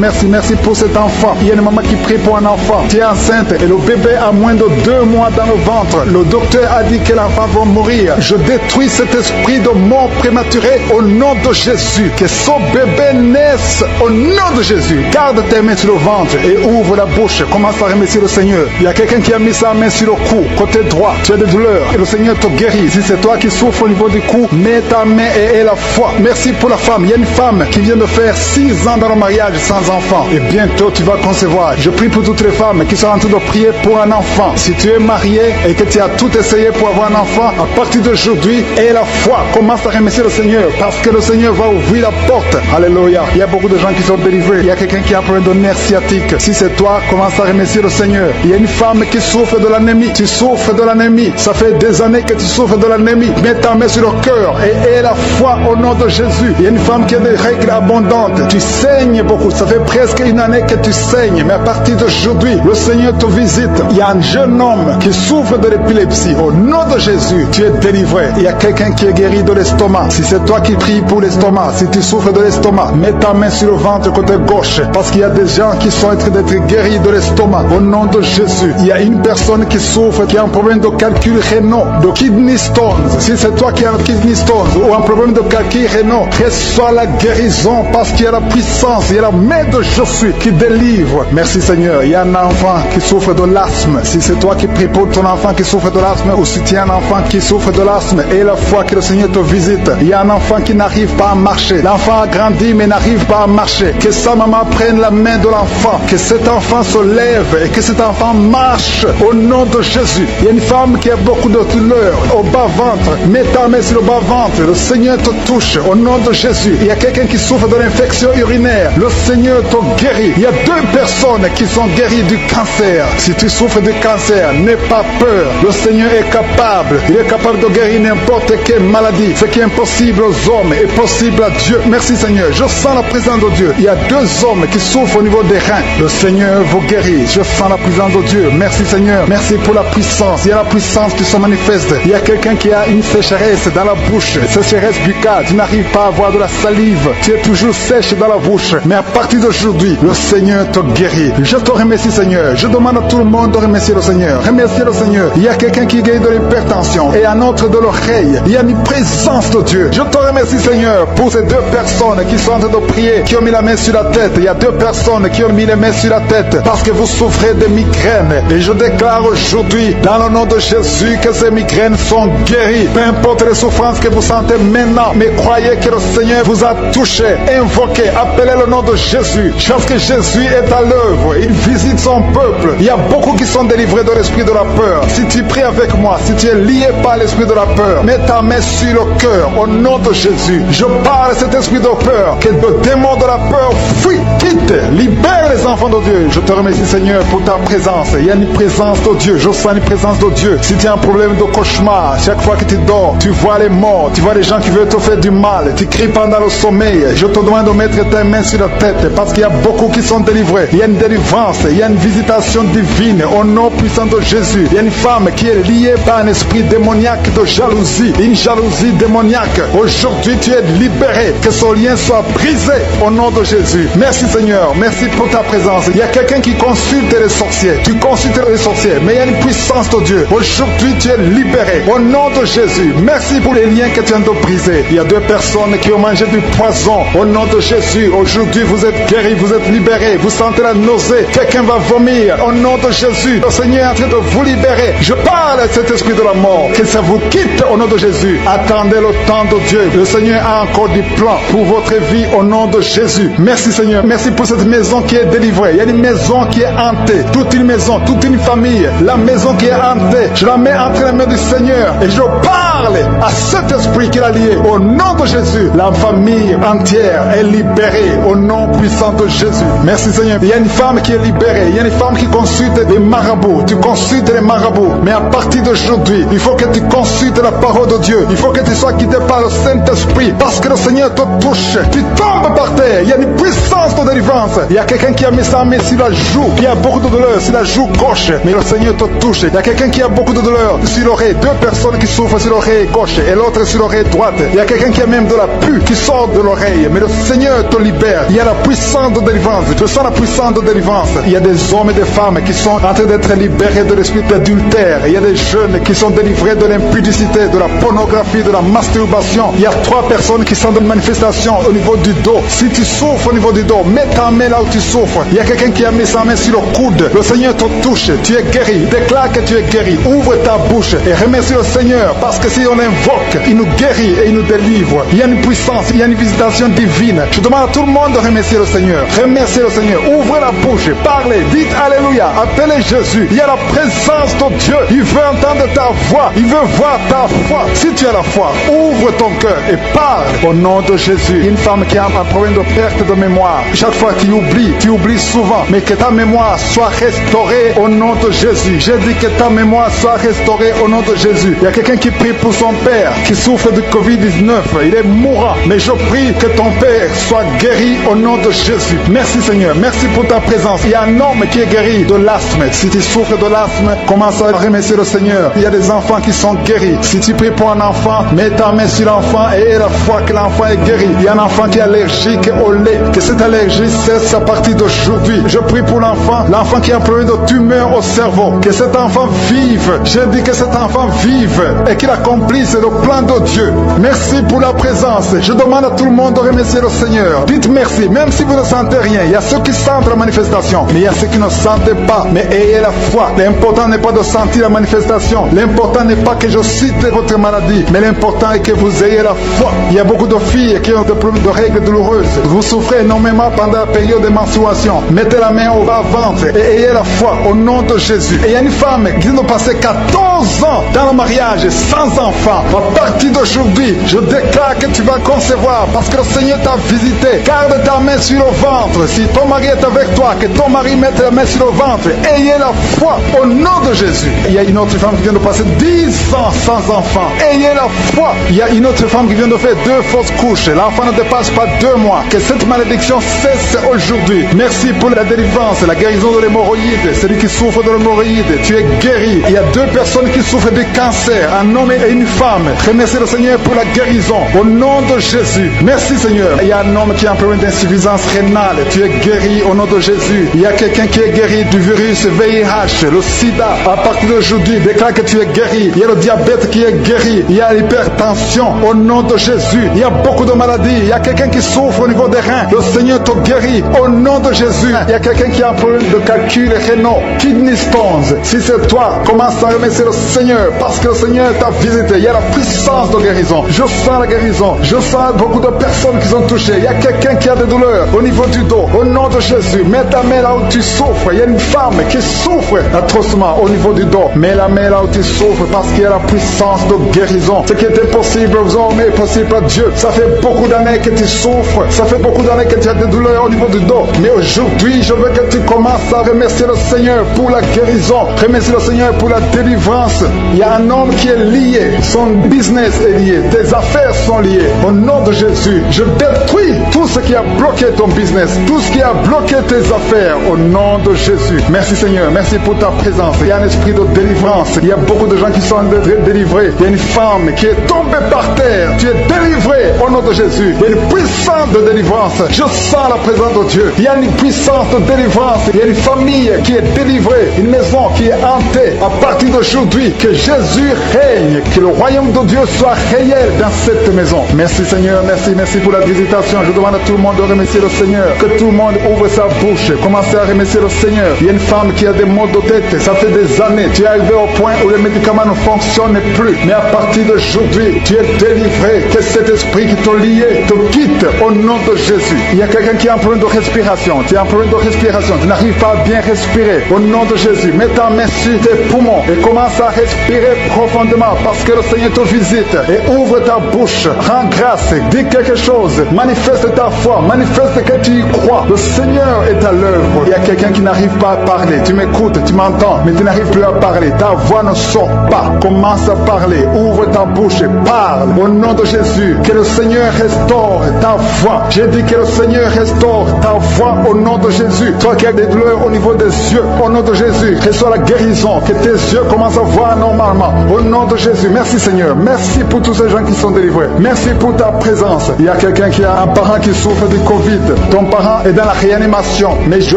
pour cet enfant. Il y a une maman qui prie pour un enfant. Tu es enceinte et le bébé a moins de 2 mois dans le ventre. Le docteur a dit que l'enfant va mourir. Je détruis cet esprit de mort prématurée au nom de Jésus. Que ce bébé naisse au nom de Jésus. Garde tes mains sur le ventre et ouvre la bouche. Commence à remercier le Seigneur. Il y a quelqu'un qui a mis sa main sur le cou, côté droit. Tu as des douleurs et le Seigneur te guérit. Si c'est toi qui souffres au niveau du cou, mets ta main et la foi. Merci pour la femme. Il y a une femme qui vient de faire 6 ans dans le mariage sans enfant. Et bientôt tu vas concevoir. Je prie pour toutes les femmes qui sont en train de prier pour un enfant. Si tu es marié et que tu as tout essayé pour avoir un enfant, à partir d'aujourd'hui, aie la foi. Commence à remercier le Seigneur parce que le Seigneur va ouvrir la porte. Alléluia. Il y a beaucoup de gens qui sont délivrés. Il y a quelqu'un qui a un problème de nerf sciatique. Si c'est toi, commence à remercier le Seigneur. Il y a une femme qui souffre de l'anémie. Tu souffres de l'anémie. Ça fait des années que tu souffres de l'anémie. Mets ta main sur le cœur et aie la foi au nom de Jésus. Il y a une femme qui a des règles abondantes. Tu saignes beaucoup. Ça fait presque une année que tu saignes. Mais à partir d'aujourd'hui, le Seigneur te visite. Il y a un jeune homme qui souffre de l'épilepsie. Au nom de Jésus, tu es délivré. Il y a quelqu'un qui est guéri de l'estomac. Si c'est toi qui pries pour l'estomac, si tu souffres de l'estomac, mets ta main sur le ventre côté gauche. Parce qu'il y a des gens qui sont en train d'être guéris de l'estomac. Au nom de Jésus, il y a une personne qui souffre, qui a un problème de calcul rénal, de kidney stones. Si c'est toi qui as un kidney stones ou un problème de calcul rénal, reçois la guérison parce qu'il y a la puissance, il y a la main de Jésus qui délivre. Merci Seigneur. Il y a un enfant qui souffre de l'asthme. Si c'est toi qui pries pour ton enfant qui souffre de l'asthme ou si tu as un enfant qui souffre de l'asthme et la foi que le Seigneur te visite. Il y a un enfant qui n'arrive pas à marcher. L'enfant a grandi mais n'arrive pas à marcher. Que sa maman prenne la main de l'enfant. Que cet enfant se lève et que cet enfant marche au nom de Jésus. Il y a une femme qui a beaucoup de douleurs au bas-ventre. Mets ta main sur le bas-ventre. Le Seigneur te touche au nom de Jésus. Il y a quelqu'un qui souffre de l'infection urinaire. Le Seigneur te guérit. Il y a 2 personnes qui sont guéries du cancer. Si tu souffres du cancer, n'aie pas peur. Le Seigneur est capable. Il est capable de guérir n'importe quelle maladie. Ce qui est impossible aux hommes est possible à Dieu. Merci Seigneur. Je sens la présence de Dieu. Il y a 2 hommes qui souffrent au niveau des reins. Le Seigneur vous guérit. Je sens la présence de Dieu. Merci Seigneur. Merci pour la puissance. Il y a la puissance qui se manifeste. Il y a quelqu'un qui a une sécheresse dans la bouche. Sécheresse buccale. Tu n'arrives pas à avoir de la salive. Tu es toujours sèche dans la bouche. Mais à partir d'aujourd'hui, le Seigneur te guérit. Je te remercie Seigneur. Je demande à tout le monde de remercier le Seigneur. Remercier le Seigneur. Il y a quelqu'un qui guérit de l'hypertension et un autre de l'oreille. Il y a une présence de Dieu. Je te remercie Seigneur pour ces 2 personnes qui sont en train de prier, qui ont mis la main sur la tête. Il y a 2 personnes qui ont mis les mains sur la tête parce que vous souffrez de migraines. Et je déclare aujourd'hui, dans le nom de Jésus, que ces migraines sont guéries. Peu importe les souffrances que vous sentez maintenant, mais croyez que le Seigneur vous a touché. Invoquez, appelez le nom de Jésus. Parce que Jésus est à l'œuvre. Il visite son peuple. Il y a beaucoup qui sont délivrés de l'esprit de la peur. Si tu pries avec moi, si tu es lié par l'esprit de la peur, mets ta main sur le cœur au nom de Jésus. Je parle cet esprit de peur, que le démon de la peur fuit, quitte, libère les enfants de Dieu. Je te remercie Seigneur pour ta présence. Il y a une présence de Dieu. Je sens une présence de Dieu. Si tu as un problème de cauchemar, chaque fois que tu dors, tu vois les morts, tu vois les gens qui veulent te faire du mal, tu cries pendant le sommeil. Je te demande de mettre ta main sur la tête parce qu'il y a beaucoup qui sont délivrés. Il y a une délivrance, il y a une visitation divine au nom puissant de Jésus. Il y a une femme qui est liée par un esprit démoniaque de jalousie, une jalousie démoniaque. Aujourd'hui, tu es libéré. Que ce lien soit brisé au nom de Jésus. Merci Seigneur, merci pour ta présence. Il y a quelqu'un qui consulte les sorciers. Tu consultes les sorciers, mais il y a une puissance de Dieu. Aujourd'hui, tu es libéré au nom de Jésus. Merci pour les liens que tu viens de briser. Il y a 2 personnes qui ont mangé du poison au nom de Jésus. Aujourd'hui, vous êtes guéris, vous êtes libérés. Vous sentez la nausée. Quelqu'un va vomir. au nom de Jésus. Le Seigneur est en train de vous libérer. Je parle à cet esprit de la mort, que ça vous quitte au nom de Jésus. Attendez le temps de Dieu. Le Seigneur a encore du plan pour votre vie au nom de Jésus. Merci Seigneur. Merci pour cette maison qui est délivrée. Il y a une maison qui est hantée. Toute une maison, toute une famille. La maison qui est hantée, je la mets entre les mains du Seigneur et je parle à cet esprit qui l'a lié au nom de Jésus. La famille entière est libérée au nom puissant de Jésus. Merci Seigneur. Il y a une femme qui est libérée. Il y a une femme qui consulte des marabouts. Tu consultes les marabouts. Mais à partir d'aujourd'hui, il faut que tu consultes la parole de Dieu. Il faut que tu sois guidé par le Saint-Esprit. Parce que le Seigneur te touche. Tu tombes par terre. Il y a une puissance de délivrance. Il y a quelqu'un qui a mis sa main sur la joue. Il y a beaucoup de douleur sur la joue gauche. Mais le Seigneur te touche. Il y a quelqu'un qui a beaucoup de douleur sur l'oreille. Deux personnes qui souffrent sur l'oreille gauche et l'autre sur l'oreille droite. Il y a quelqu'un qui a même de la pus qui sort de l'oreille. Mais le Seigneur te libère. Il y a la puissance de délivrance. Je sens la puissance de délivrance. Il y a des hommes et des femmes qui sont en train d'être libérés de l'esprit d'adultère. Il y a des jeunes qui sont délivrés de l'impudicité, de la pornographie, de la masturbation. Il y a 3 personnes qui sont de manifestation au niveau du dos. Si tu souffres au niveau du dos, mets ta main là où tu souffres. Il y a quelqu'un qui a mis sa main sur le coude. Le Seigneur te touche. Tu es guéri. Déclare que tu es guéri. Ouvre ta bouche et remercie le Seigneur parce que si on invoque, il nous guérit et il nous délivre. Il y a une puissance, il y a une visitation divine. Je demande à tout le monde de remercier le Seigneur. Remerciez le Seigneur. Ouvrez la bouche. Parlez. Dites Alléluia. Appelez Jésus. Il y a la présence de Dieu. Il veut entendre ta voix. Il veut voir ta foi. Si tu as la foi, ouvre ton cœur et parle au nom de Jésus. Une femme qui a un problème de perte de mémoire. Chaque fois tu oublies souvent. Mais que ta mémoire soit restaurée au nom de Jésus. J'ai dit que ta mémoire soit restaurée au nom de Jésus. Il y a quelqu'un qui prie pour son père qui souffre de Covid-19. Il est mourant. Mais je prie que ton père soit guéri au nom de Jésus. Merci Seigneur. Merci pour ta présence. Il y a un homme qui est guéri de l'asthme. Si tu souffres de l'asthme, commence à remercier le Seigneur. Il y a des enfants qui sont guéris. Si tu pries pour un enfant, mets ta main sur l'enfant et aie la foi que l'enfant est guéri. Il y a un enfant qui est allergique au lait. Que cette allergie cesse à partir d'aujourd'hui. Je prie pour l'enfant qui a un problème de tumeur au cerveau. Que cet enfant vive. Je dis que cet enfant vive et qu'il accomplisse le plan de Dieu. Merci pour la présence. Je demande à tout le monde de remercier le Seigneur. Dites merci, même si vous ne sentez rien. Il y a ceux qui sentent la manifestation, mais il y a ceux qui ne sentent pas. Mais ayez la foi. L'important n'est pas de sentir la manifestation. L'important n'est pas que je cite votre maladie, mais l'important est que vous ayez la foi. Il y a beaucoup de filles qui ont des problèmes de règles douloureuses. Vous souffrez énormément pendant la période de menstruation. Mettez la main au bas-ventre et ayez la foi au nom de Jésus. Et il y a une femme qui vient de passer 14 ans dans le mariage sans enfant. À partir d'aujourd'hui, je déclare que tu vas concevoir parce que le Seigneur t'a visité. Garde ta main sur le ventre. Si ton mari est avec toi, que ton mari mette la main sur le ventre. Ayez la foi au nom de Jésus. Il y a une autre femme qui vient de passer 10 ans sans enfant. Ayez la foi. Il y a une autre femme qui vient de faire 2 fausses couches. L'enfant ne dépasse pas 2 mois. Que cette malédiction cesse aujourd'hui. Merci pour la délivrance, la guérison de l'hémorroïde. Celui qui souffre de l'hémorroïde, tu es guéri. Il y a 2 personnes qui souffrent de cancer, un homme et une femme. Remerciez le Seigneur pour la guérison. Au nom de Jésus. Merci Seigneur. Il y a un homme qui a un problème d'insuffisance rénale. Tu es guéri au nom de Jésus. Il y a quelqu'un qui est guéri du virus VIH, le sida. À partir d'aujourd'hui, déclare que tu es guéri. Il y a le diabète qui est guéri. Il y a l'hypertension au nom de Jésus. Il y a beaucoup de maladies. Il y a quelqu'un qui souffre au niveau des reins. Le Seigneur te guérit au nom de Jésus. Il y a quelqu'un qui a un problème de calcul rénal, kidney stones. Si c'est toi, commence à remercier le Seigneur parce que le Seigneur t'a visité. Il y a la puissance de guérison. Je sens la guérison. Je sens beaucoup de personnes qui sont touchées. Il y a quelqu'un qui a des douleurs au niveau du dos. Au nom de Jésus, mets ta main là où tu souffres. Il y a une femme qui souffre atrocement au niveau du dos. Mets la main là où tu souffres parce qu'il y a la puissance de guérison. Ce qui est impossible aux hommes est possible à Dieu. Ça fait beaucoup d'années que tu souffres. Ça fait beaucoup d'années que tu as des douleurs au niveau du dos. Mais aujourd'hui, je veux que tu commences à remercier le Seigneur pour la guérison. Remercier le Seigneur pour la délivrance. Il y a un homme qui est lié. Son business est lié. Tes affaires sont liées. Au nom de Jésus, je détruis tout ce qui a bloqué ton business. Tout ce qui a bloqué tes affaires. Au nom de Jésus. Merci Seigneur. Merci pour ta présence. Il y a un esprit de délivrance. Il y a beaucoup de gens qui sont délivrés. Il y a une femme qui est tombée par terre. Tu es délivré au nom de Jésus. Il y a une puissance de délivrance. Je sens la présence de Dieu. Il y a une puissance de délivrance. Il y a une famille qui est délivrée. Une maison qui est hantée. À partir d'aujourd'hui, que Jésus règne. Que le royaume de Dieu soit réel dans cette maison. Merci Seigneur, merci pour la visitation. Je demande à tout le monde de remercier le Seigneur. Que tout le monde ouvre sa bouche. Commencez à remercier le Seigneur. Il y a une femme qui a des maux de tête. Ça fait des années. Tu es arrivé au point où les médicaments ne fonctionnent plus. Mais à partir d'aujourd'hui, tu es délivré. Que cet esprit qui t'a lié te quitte au nom de Jésus. Il y a quelqu'un qui a un problème de respiration. Tu as un problème de respiration. Tu n'arrives pas à bien respirer. Au nom de Jésus, mets ta main sur tes poumons et commence à respirer profondément parce que le Seigneur te visite. Et ouvre ta bouche. Rends grâce. Dis quelque chose. Manifeste ta foi. Manifeste que tu y crois. Le Seigneur est à l'œuvre. Il y a quelqu'un qui n'arrive pas à parler. Tu m'écoutes, tu m'entends, mais tu n'arrives plus à parler. Ta voix ne sort pas. Commence à parler. Ouvre ta bouche et parle. Au nom de Jésus, que le Seigneur restaure ta voix. J'ai dit que le Seigneur restaure ta voix au nom de Jésus. Toi qui as des douleurs au niveau des yeux, au nom de Jésus, reçois la guérison. Que tes yeux commencent à voir normalement. Au nom de Jésus, merci Seigneur. Merci pour tous ces gens qui sont délivrés. Merci pour ta présence. Il y a quelqu'un qui a un parent qui souffre du Covid. Ton parent est dans la réanimation. Mais je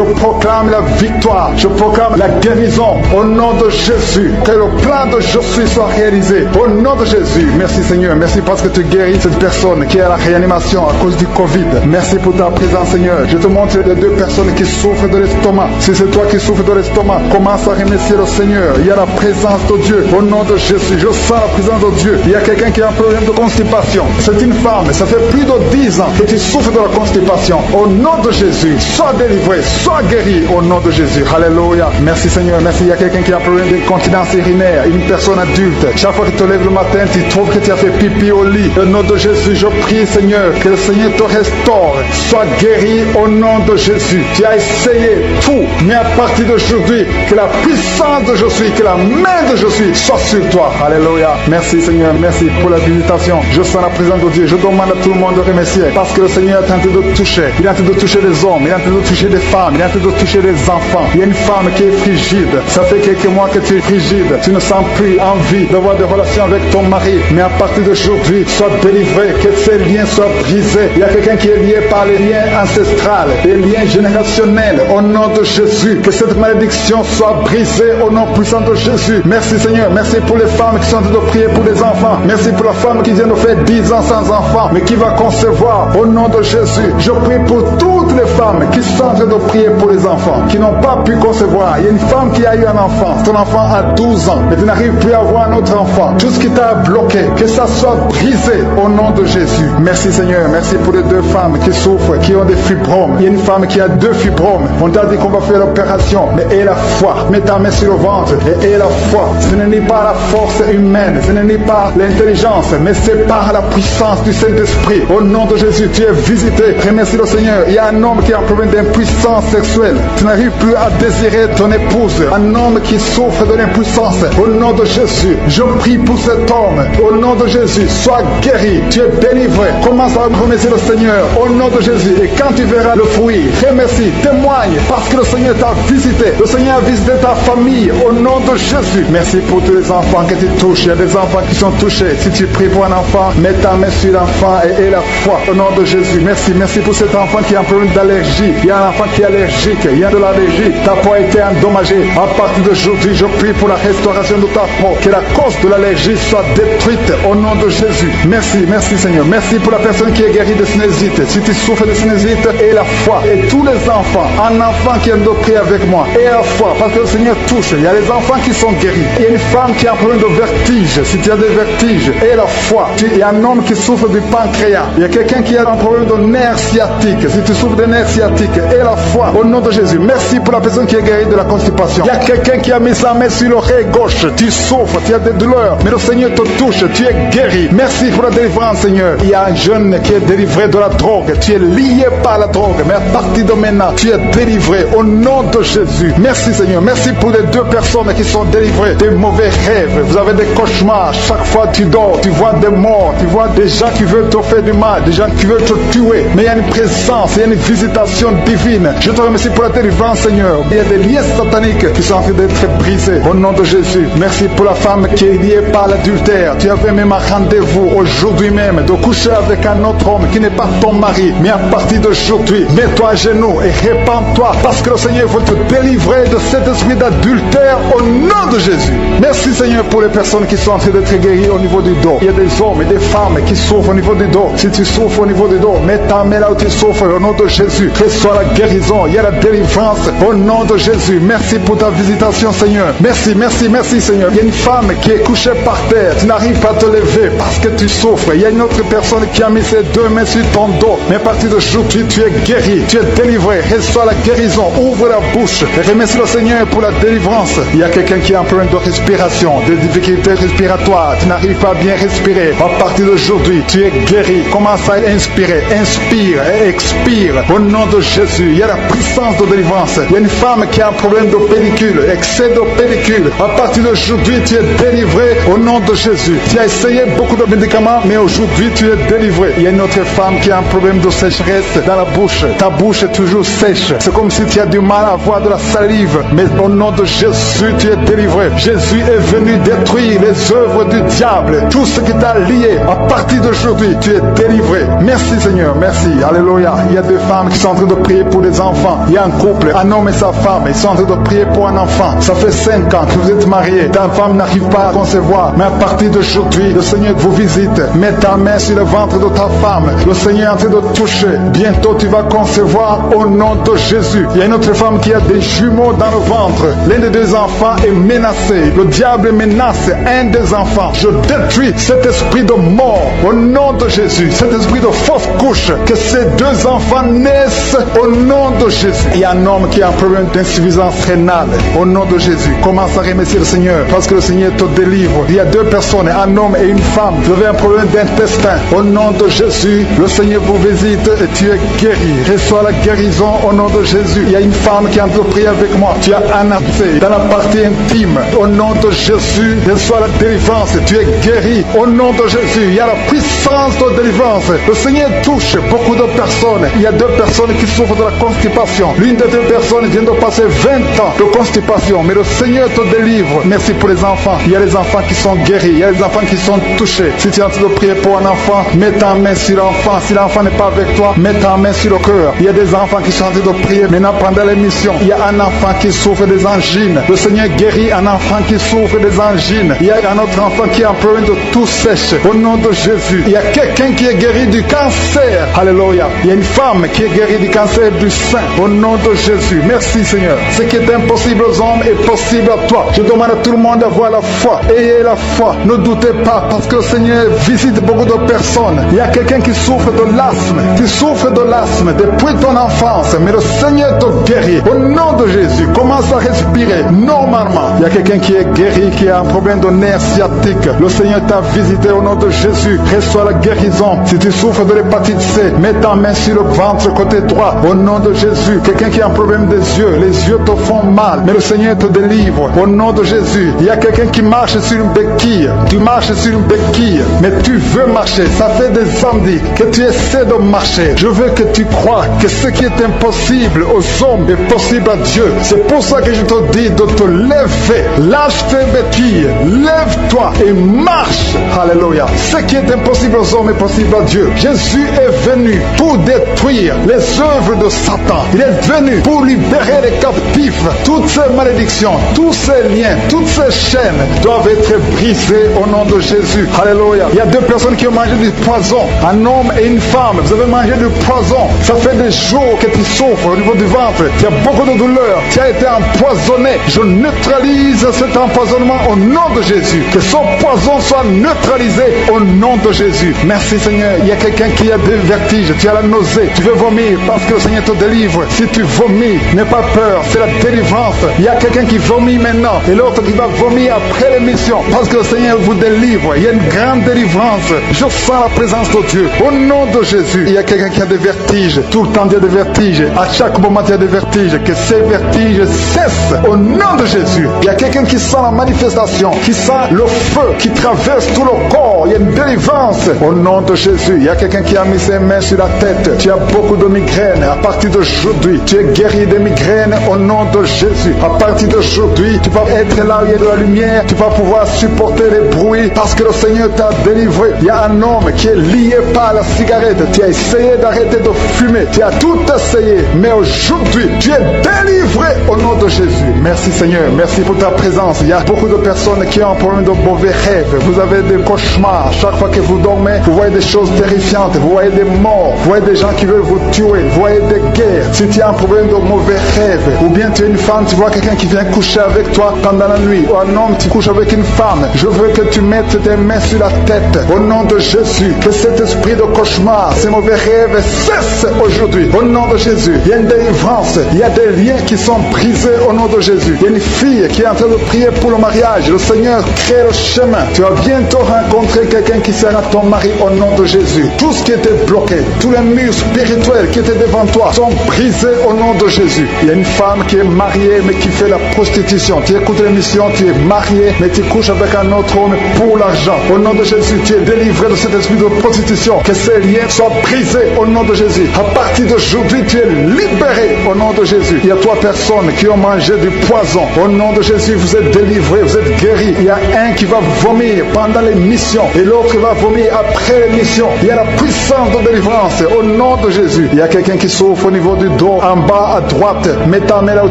proclame la victoire. Je proclame la guérison au nom de Jésus. Que le plan de Jésus soit réalisé. Au nom de Jésus. Merci Seigneur. Merci parce que tu guéris cette personne qui est à la réanimation à cause du Covid. Merci pour ta présence Seigneur. Je te montre les deux personnes qui souffrent de l'estomac. Si c'est toi qui souffres de l'estomac, commence à remercier le Seigneur. Il y a la présence de Dieu. Au nom de Jésus. Je sens la présence de Dieu. Il y a quelqu'un qui a un problème de constipation. C'est une femme. Ça fait plus de 10 ans que tu souffres de la constipation. Au nom de Jésus, sois délivré, sois guéri au nom de Jésus. Alléluia. Merci Seigneur, merci. Il y a quelqu'un qui a un problème d'incontinence urinaire, une personne adulte. Chaque fois que tu te lèves le matin, tu trouves que tu as fait pipi au lit. Au nom de Jésus, je prie Seigneur, que le Seigneur te restaure. Sois guéri au nom de Jésus. Tu as essayé tout, mais à partir d'aujourd'hui, que la puissance de Jésus, que la main de Jésus soit sur toi. Alléluia. Merci Seigneur, merci pour la visitation. Je sens la présence de Dieu. Je demande à tout le monde de remercier parce que le Seigneur est en train de toucher. Il est en train de toucher les hommes, il est en train de toucher des femmes, il est en train de toucher les enfants. Il y a une femme qui est frigide. Ça fait quelques mois que tu es frigide. Tu ne sens plus envie d'avoir des relations avec ton mari. Mais à partir d'aujourd'hui, sois délivré, que ces liens soient brisés. Il y a quelqu'un qui est lié par les liens ancestrales, les liens générationnels. Au nom de Jésus, que cette malédiction soit brisée au nom puissant de Jésus. Merci Seigneur, merci pour les femmes qui sont en train de prier pour les enfants. Merci pour la femme qui vient de faire 10 ans sans enfant, mais qui va concevoir. Au nom de Jésus, je prie pour toutes les femmes qui sont en train de prier pour les enfants, qui n'ont pas pu concevoir. Il y a une femme qui a eu un enfant. Ton enfant a 12 ans, mais tu n'arrives plus à avoir un autre enfant. Tout ce qui t'a bloqué, que ça soit brisé au nom de Jésus. Merci Seigneur, merci pour les deux femmes qui souffrent, qui ont des fibromes. Il y a une femme qui a 2 fibromes. On t'a dit qu'on va faire l'opération, mais aie la foi. Mets ta main sur le ventre et aie la foi. Ce n'est pas la force humaine, ce n'est pas l'intelligence, mais c'est par la puissance du Saint-Esprit. Au nom de Jésus, tu es visité. Remercie le Seigneur. Il y a un homme qui a un problème d'impuissance sexuelle. Tu n'arrives plus à désirer ton épouse. Un homme qui souffre de l'impuissance. Au nom de Jésus, je prie pour cet homme. Au nom de Jésus, sois guéri. Tu es délivré. Commence à remercier le Seigneur. Au nom de Jésus. Et quand tu verras le fruit, remercie, témoigne, parce que le Seigneur t'a visité. Le Seigneur a visité ta famille. Au nom de Jésus. Merci pour tous les enfants que tu touches. Il y a des enfants qui sont touchés. Si tu pries pour un enfant, mets ta main sur l'enfant et aie la foi. Au nom de Jésus. Merci pour cet enfant qui a un problème d'allergie. Il y a un enfant qui est allergique. Il y a de l'allergie. Ta peau a été endommagée. À partir d'aujourd'hui, je prie pour la restauration de ta peau. Que la cause de l'allergie soit détruite au nom de Jésus. Merci Seigneur. Merci pour la personne qui est guérie de sinusite. Si tu souffres de sinusite, aie la foi. Et tous les enfants, un enfant qui aime de prier avec moi, aie la foi. Parce que le Seigneur touche. Il y a les enfants qui sont guéris. Il y a une femme qui a un problème de vertige. Si tu as des vertiges, aie la foi. Il y a un homme qui souffre du pancréas. Il y a quelqu'un qui a un problème de nerfs sciatiques. Si tu souffres de nerfs sciatiques, aie la foi. Au nom de Jésus. Merci pour la personne qui est guérie de la constipation. Il y a quelqu'un qui a mis sa main sur l'oreille gauche. Tu souffres, tu as des douleurs, mais le Seigneur te touche. Tu es guéri. Merci pour la délivrance, Seigneur. Il y a un jeune qui est délivré de la drogue. Tu es lié par la drogue, mais à partir de maintenant, tu es délivré au nom de Jésus. Merci, Seigneur. Merci pour les 2 personnes qui sont délivrées des mauvais rêves. Vous avez des cauchemars. Chaque fois que tu dors, tu vois des morts, tu vois des gens qui veulent te faire du mal, des gens qui veulent te tuer. Mais il y a une présence, il y a une visitation divine. Je te remercie pour la délivrance, Seigneur. Il y a des liens sataniques qui sont en train d'être brisés au nom de Jésus. Merci pour la femme qui est liée par l'adultère. Tu avais même un rendez-vous aujourd'hui même de coucher avec un autre homme qui n'est pas ton mari. Mais à partir d'aujourd'hui, mets-toi à genoux et répands-toi parce que le Seigneur veut te délivrer de cet esprit d'adultère au nom de Jésus. Merci, Seigneur, pour les personnes qui sont sont en train d'être guéris au niveau du dos. Il y a des hommes et des femmes qui souffrent au niveau du dos. Si tu souffres au niveau du dos, mets ta main là où tu souffres au nom de Jésus. Reçois la guérison. Il y a la délivrance au nom de Jésus. Merci pour ta visitation, Seigneur. Merci, merci, merci, Seigneur. Il y a une femme qui est couchée par terre. Tu n'arrives pas à te lever parce que tu souffres. Il y a une autre personne qui a mis ses deux mains sur ton dos. Mais à partir d'aujourd'hui, tu es guéri. Tu es délivré. Reçois la guérison. Ouvre la bouche. Et remercie le Seigneur pour la délivrance. Il y a quelqu'un qui a un problème de respiration, des difficultés respiratoires. Tu n'arrives pas à bien respirer. À partir d'aujourd'hui, tu es guéri. Commence à inspirer. Inspire et expire. Au nom de Jésus, il y a la puissance de délivrance. Il y a une femme qui a un problème de pellicule, excès de pellicule. À partir d'aujourd'hui, tu es délivré au nom de Jésus. Tu as essayé beaucoup de médicaments, mais aujourd'hui, tu es délivré. Il y a une autre femme qui a un problème de sécheresse dans la bouche. Ta bouche est toujours sèche. C'est comme si tu as du mal à avoir de la salive. Mais au nom de Jésus, tu es délivré. Jésus est venu détruire les œuvres du diable. Tout ce qui t'a lié, à partir d'aujourd'hui, tu es délivré. Merci Seigneur, merci. Alléluia. Il y a deux femmes qui sont en train de prier pour des enfants. Il y a un couple, un homme et sa femme. Ils sont en train de prier pour un enfant. Ça fait 5 ans que vous êtes mariés. Ta femme n'arrive pas à concevoir. Mais à partir d'aujourd'hui, le Seigneur vous visite. Mets ta main sur le ventre de ta femme. Le Seigneur est en train de toucher. Bientôt tu vas concevoir au nom de Jésus. Il y a une autre femme qui a des jumeaux dans le ventre. L'un des deux enfants est menacé. Le diable menace un des enfants. Je détruis cet esprit de mort au nom de Jésus. Cet esprit de fausse couche. Que ces deux enfants naissent au nom de Jésus. Il y a un homme qui a un problème d'insuffisance rénale. Au nom de Jésus. Commence à remercier le Seigneur parce que le Seigneur te délivre. Il y a deux personnes, un homme et une femme. Vous avez un problème d'intestin. Au nom de Jésus, le Seigneur vous visite et tu es guéri. Reçois la guérison au nom de Jésus. Il y a une femme qui est en train de prier avec moi. Tu as un abcès dans la partie intime. Au nom de Jésus, reçois la délivrance. Tu es guéri. Au nom de Jésus, il y a la puissance de délivrance. Le Seigneur touche beaucoup de personnes. Il y a deux personnes qui souffrent de la constipation. L'une des deux personnes vient de passer 20 ans de constipation. Mais le Seigneur te délivre. Merci pour les enfants. Il y a les enfants qui sont guéris. Il y a les enfants qui sont touchés. Si tu es en train de prier pour un enfant, mets ta main sur l'enfant. Si l'enfant n'est pas avec toi, mets ta main sur le cœur. Il y a des enfants qui sont en train de prier. Maintenant, pendant l'émission, il y a un enfant qui souffre des angines. Le Seigneur guérit un enfant qui souffre des angines. Il y a un autre enfant qui a un problème de toux sèche. Au nom de Jésus, il y a quelqu'un qui est guéri du cancer. Alléluia. Il y a une femme qui est guérie du cancer du sein. Au nom de Jésus. Merci Seigneur. Ce qui est impossible aux hommes est possible à toi. Je demande à tout le monde d'avoir la foi. Ayez la foi. Ne doutez pas parce que le Seigneur visite beaucoup de personnes. Il y a quelqu'un qui souffre de l'asthme. Tu souffres de l'asthme depuis ton enfance. Mais le Seigneur te guérit. Au nom de Jésus, commence à respirer normalement. Il y a quelqu'un qui est guéri, qui a un problème de nerf sciatique. Le Seigneur t'a visité au nom de Jésus. Reçois la guérison. Si tu souffres de l'hépatite C, mets ta main sur le ventre côté droit. Au nom de Jésus. Quelqu'un qui a un problème des yeux. Les yeux te font mal. Mais le Seigneur te délivre. Au nom de Jésus. Il y a quelqu'un qui marche sur une béquille. Tu marches sur une béquille. Mais tu veux marcher. Ça fait des années que tu essaies de marcher. Je veux que tu crois que ce qui est impossible aux hommes est possible à Dieu. C'est pour ça que je te dis de te lever. Lâche tes béquilles. Lève-toi et marche. Alléluia. Ce qui est impossible aux hommes est possible à Dieu. Jésus est venu pour détruire les œuvres de Satan. Il est venu pour libérer les captifs. Toutes ces malédictions, tous ces liens, toutes ces chaînes doivent être brisées au nom de Jésus. Alléluia. Il y a deux personnes qui ont mangé du poison. Un homme et une femme. Vous avez mangé du poison. Ça fait des jours que tu souffres au niveau du ventre. Il y a beaucoup de douleur. Tu as été empoisonné. Je neutralise cet empoisonnement au nom de Jésus. Que son poison soit neutralisé au nom de Jésus. Merci Seigneur. Il y a quelqu'un qui a des vertiges. Tu as la nausée. Tu veux vomir parce que le Seigneur te délivre. Si tu vomis, n'aie pas peur. C'est la délivrance. Il y a quelqu'un qui vomit maintenant et l'autre qui va vomir après l'émission parce que le Seigneur vous délivre. Il y a une grande délivrance. Je sens la présence de Dieu. Au nom de Jésus. Il y a quelqu'un qui a des vertiges. Tout le temps il y a des vertiges. À chaque moment il y a des vertiges. Que ces vertiges cessent au nom de Jésus. Il y a quelqu'un qui sent la manifestation, qui sent le feu qui traverse tout le corps. Il y a une délivrance au nom de Jésus. Il y a quelqu'un qui a mis ses mains sur la tête. Tu as beaucoup de migraines. À partir d'aujourd'hui, tu es guéri des migraines au nom de Jésus. À partir d'aujourd'hui, tu vas être là où il y a de la lumière. Tu vas pouvoir supporter les bruits parce que le Seigneur t'a délivré. Il y a un homme qui est lié par la cigarette. Tu as essayé d'arrêter de fumer. Tu as tout essayé. Mais aujourd'hui, tu es délivré au nom de Jésus. Merci Seigneur, merci pour ta présence. Il y a beaucoup de personnes qui ont un problème de mauvais rêves. Vous avez des cauchemars. Chaque fois que vous dormez, vous voyez des choses terrifiantes. Vous voyez des morts. Vous voyez des gens qui veulent vous tuer. Vous voyez des guerres. Si tu as un problème de mauvais rêves, ou bien tu es une femme, tu vois quelqu'un qui vient coucher avec toi pendant la nuit, ou un homme, tu couches avec une femme, je veux que tu mettes tes mains sur la tête. Au nom de Jésus, que cet esprit de cauchemar, ces mauvais rêves cessent aujourd'hui. Au nom de Jésus, il y a une délivrance. Il y a des liens qui sont brisés au nom de Jésus. Il y a une fille qui est en train de prier pour le mariage. Le Seigneur crée le chemin. Tu vas bientôt rencontrer quelqu'un qui sera ton mari au nom de Jésus. Tout ce qui était bloqué, tous les murs spirituels qui étaient devant toi sont brisés au nom de Jésus. Il y a une femme qui est mariée mais qui fait la prostitution. Tu écoutes l'émission, tu es marié mais tu couches avec un autre homme pour l'argent. Au nom de Jésus, tu es délivré de cet esprit de prostitution. Que ces liens soient brisés au nom de Jésus. À partir d'aujourd'hui, tu es libéré au nom de Jésus. Il y a 3 personnes qui ont mangé du poison. Au nom de Jésus, vous êtes délivrés, vous êtes guéris. Il y a un qui va vomir pendant l'émission et l'autre va vomir après l'émission. Il y a la puissance de délivrance au nom de Jésus. Il y a quelqu'un qui souffre au niveau du dos, en bas à droite. Mets ta main là où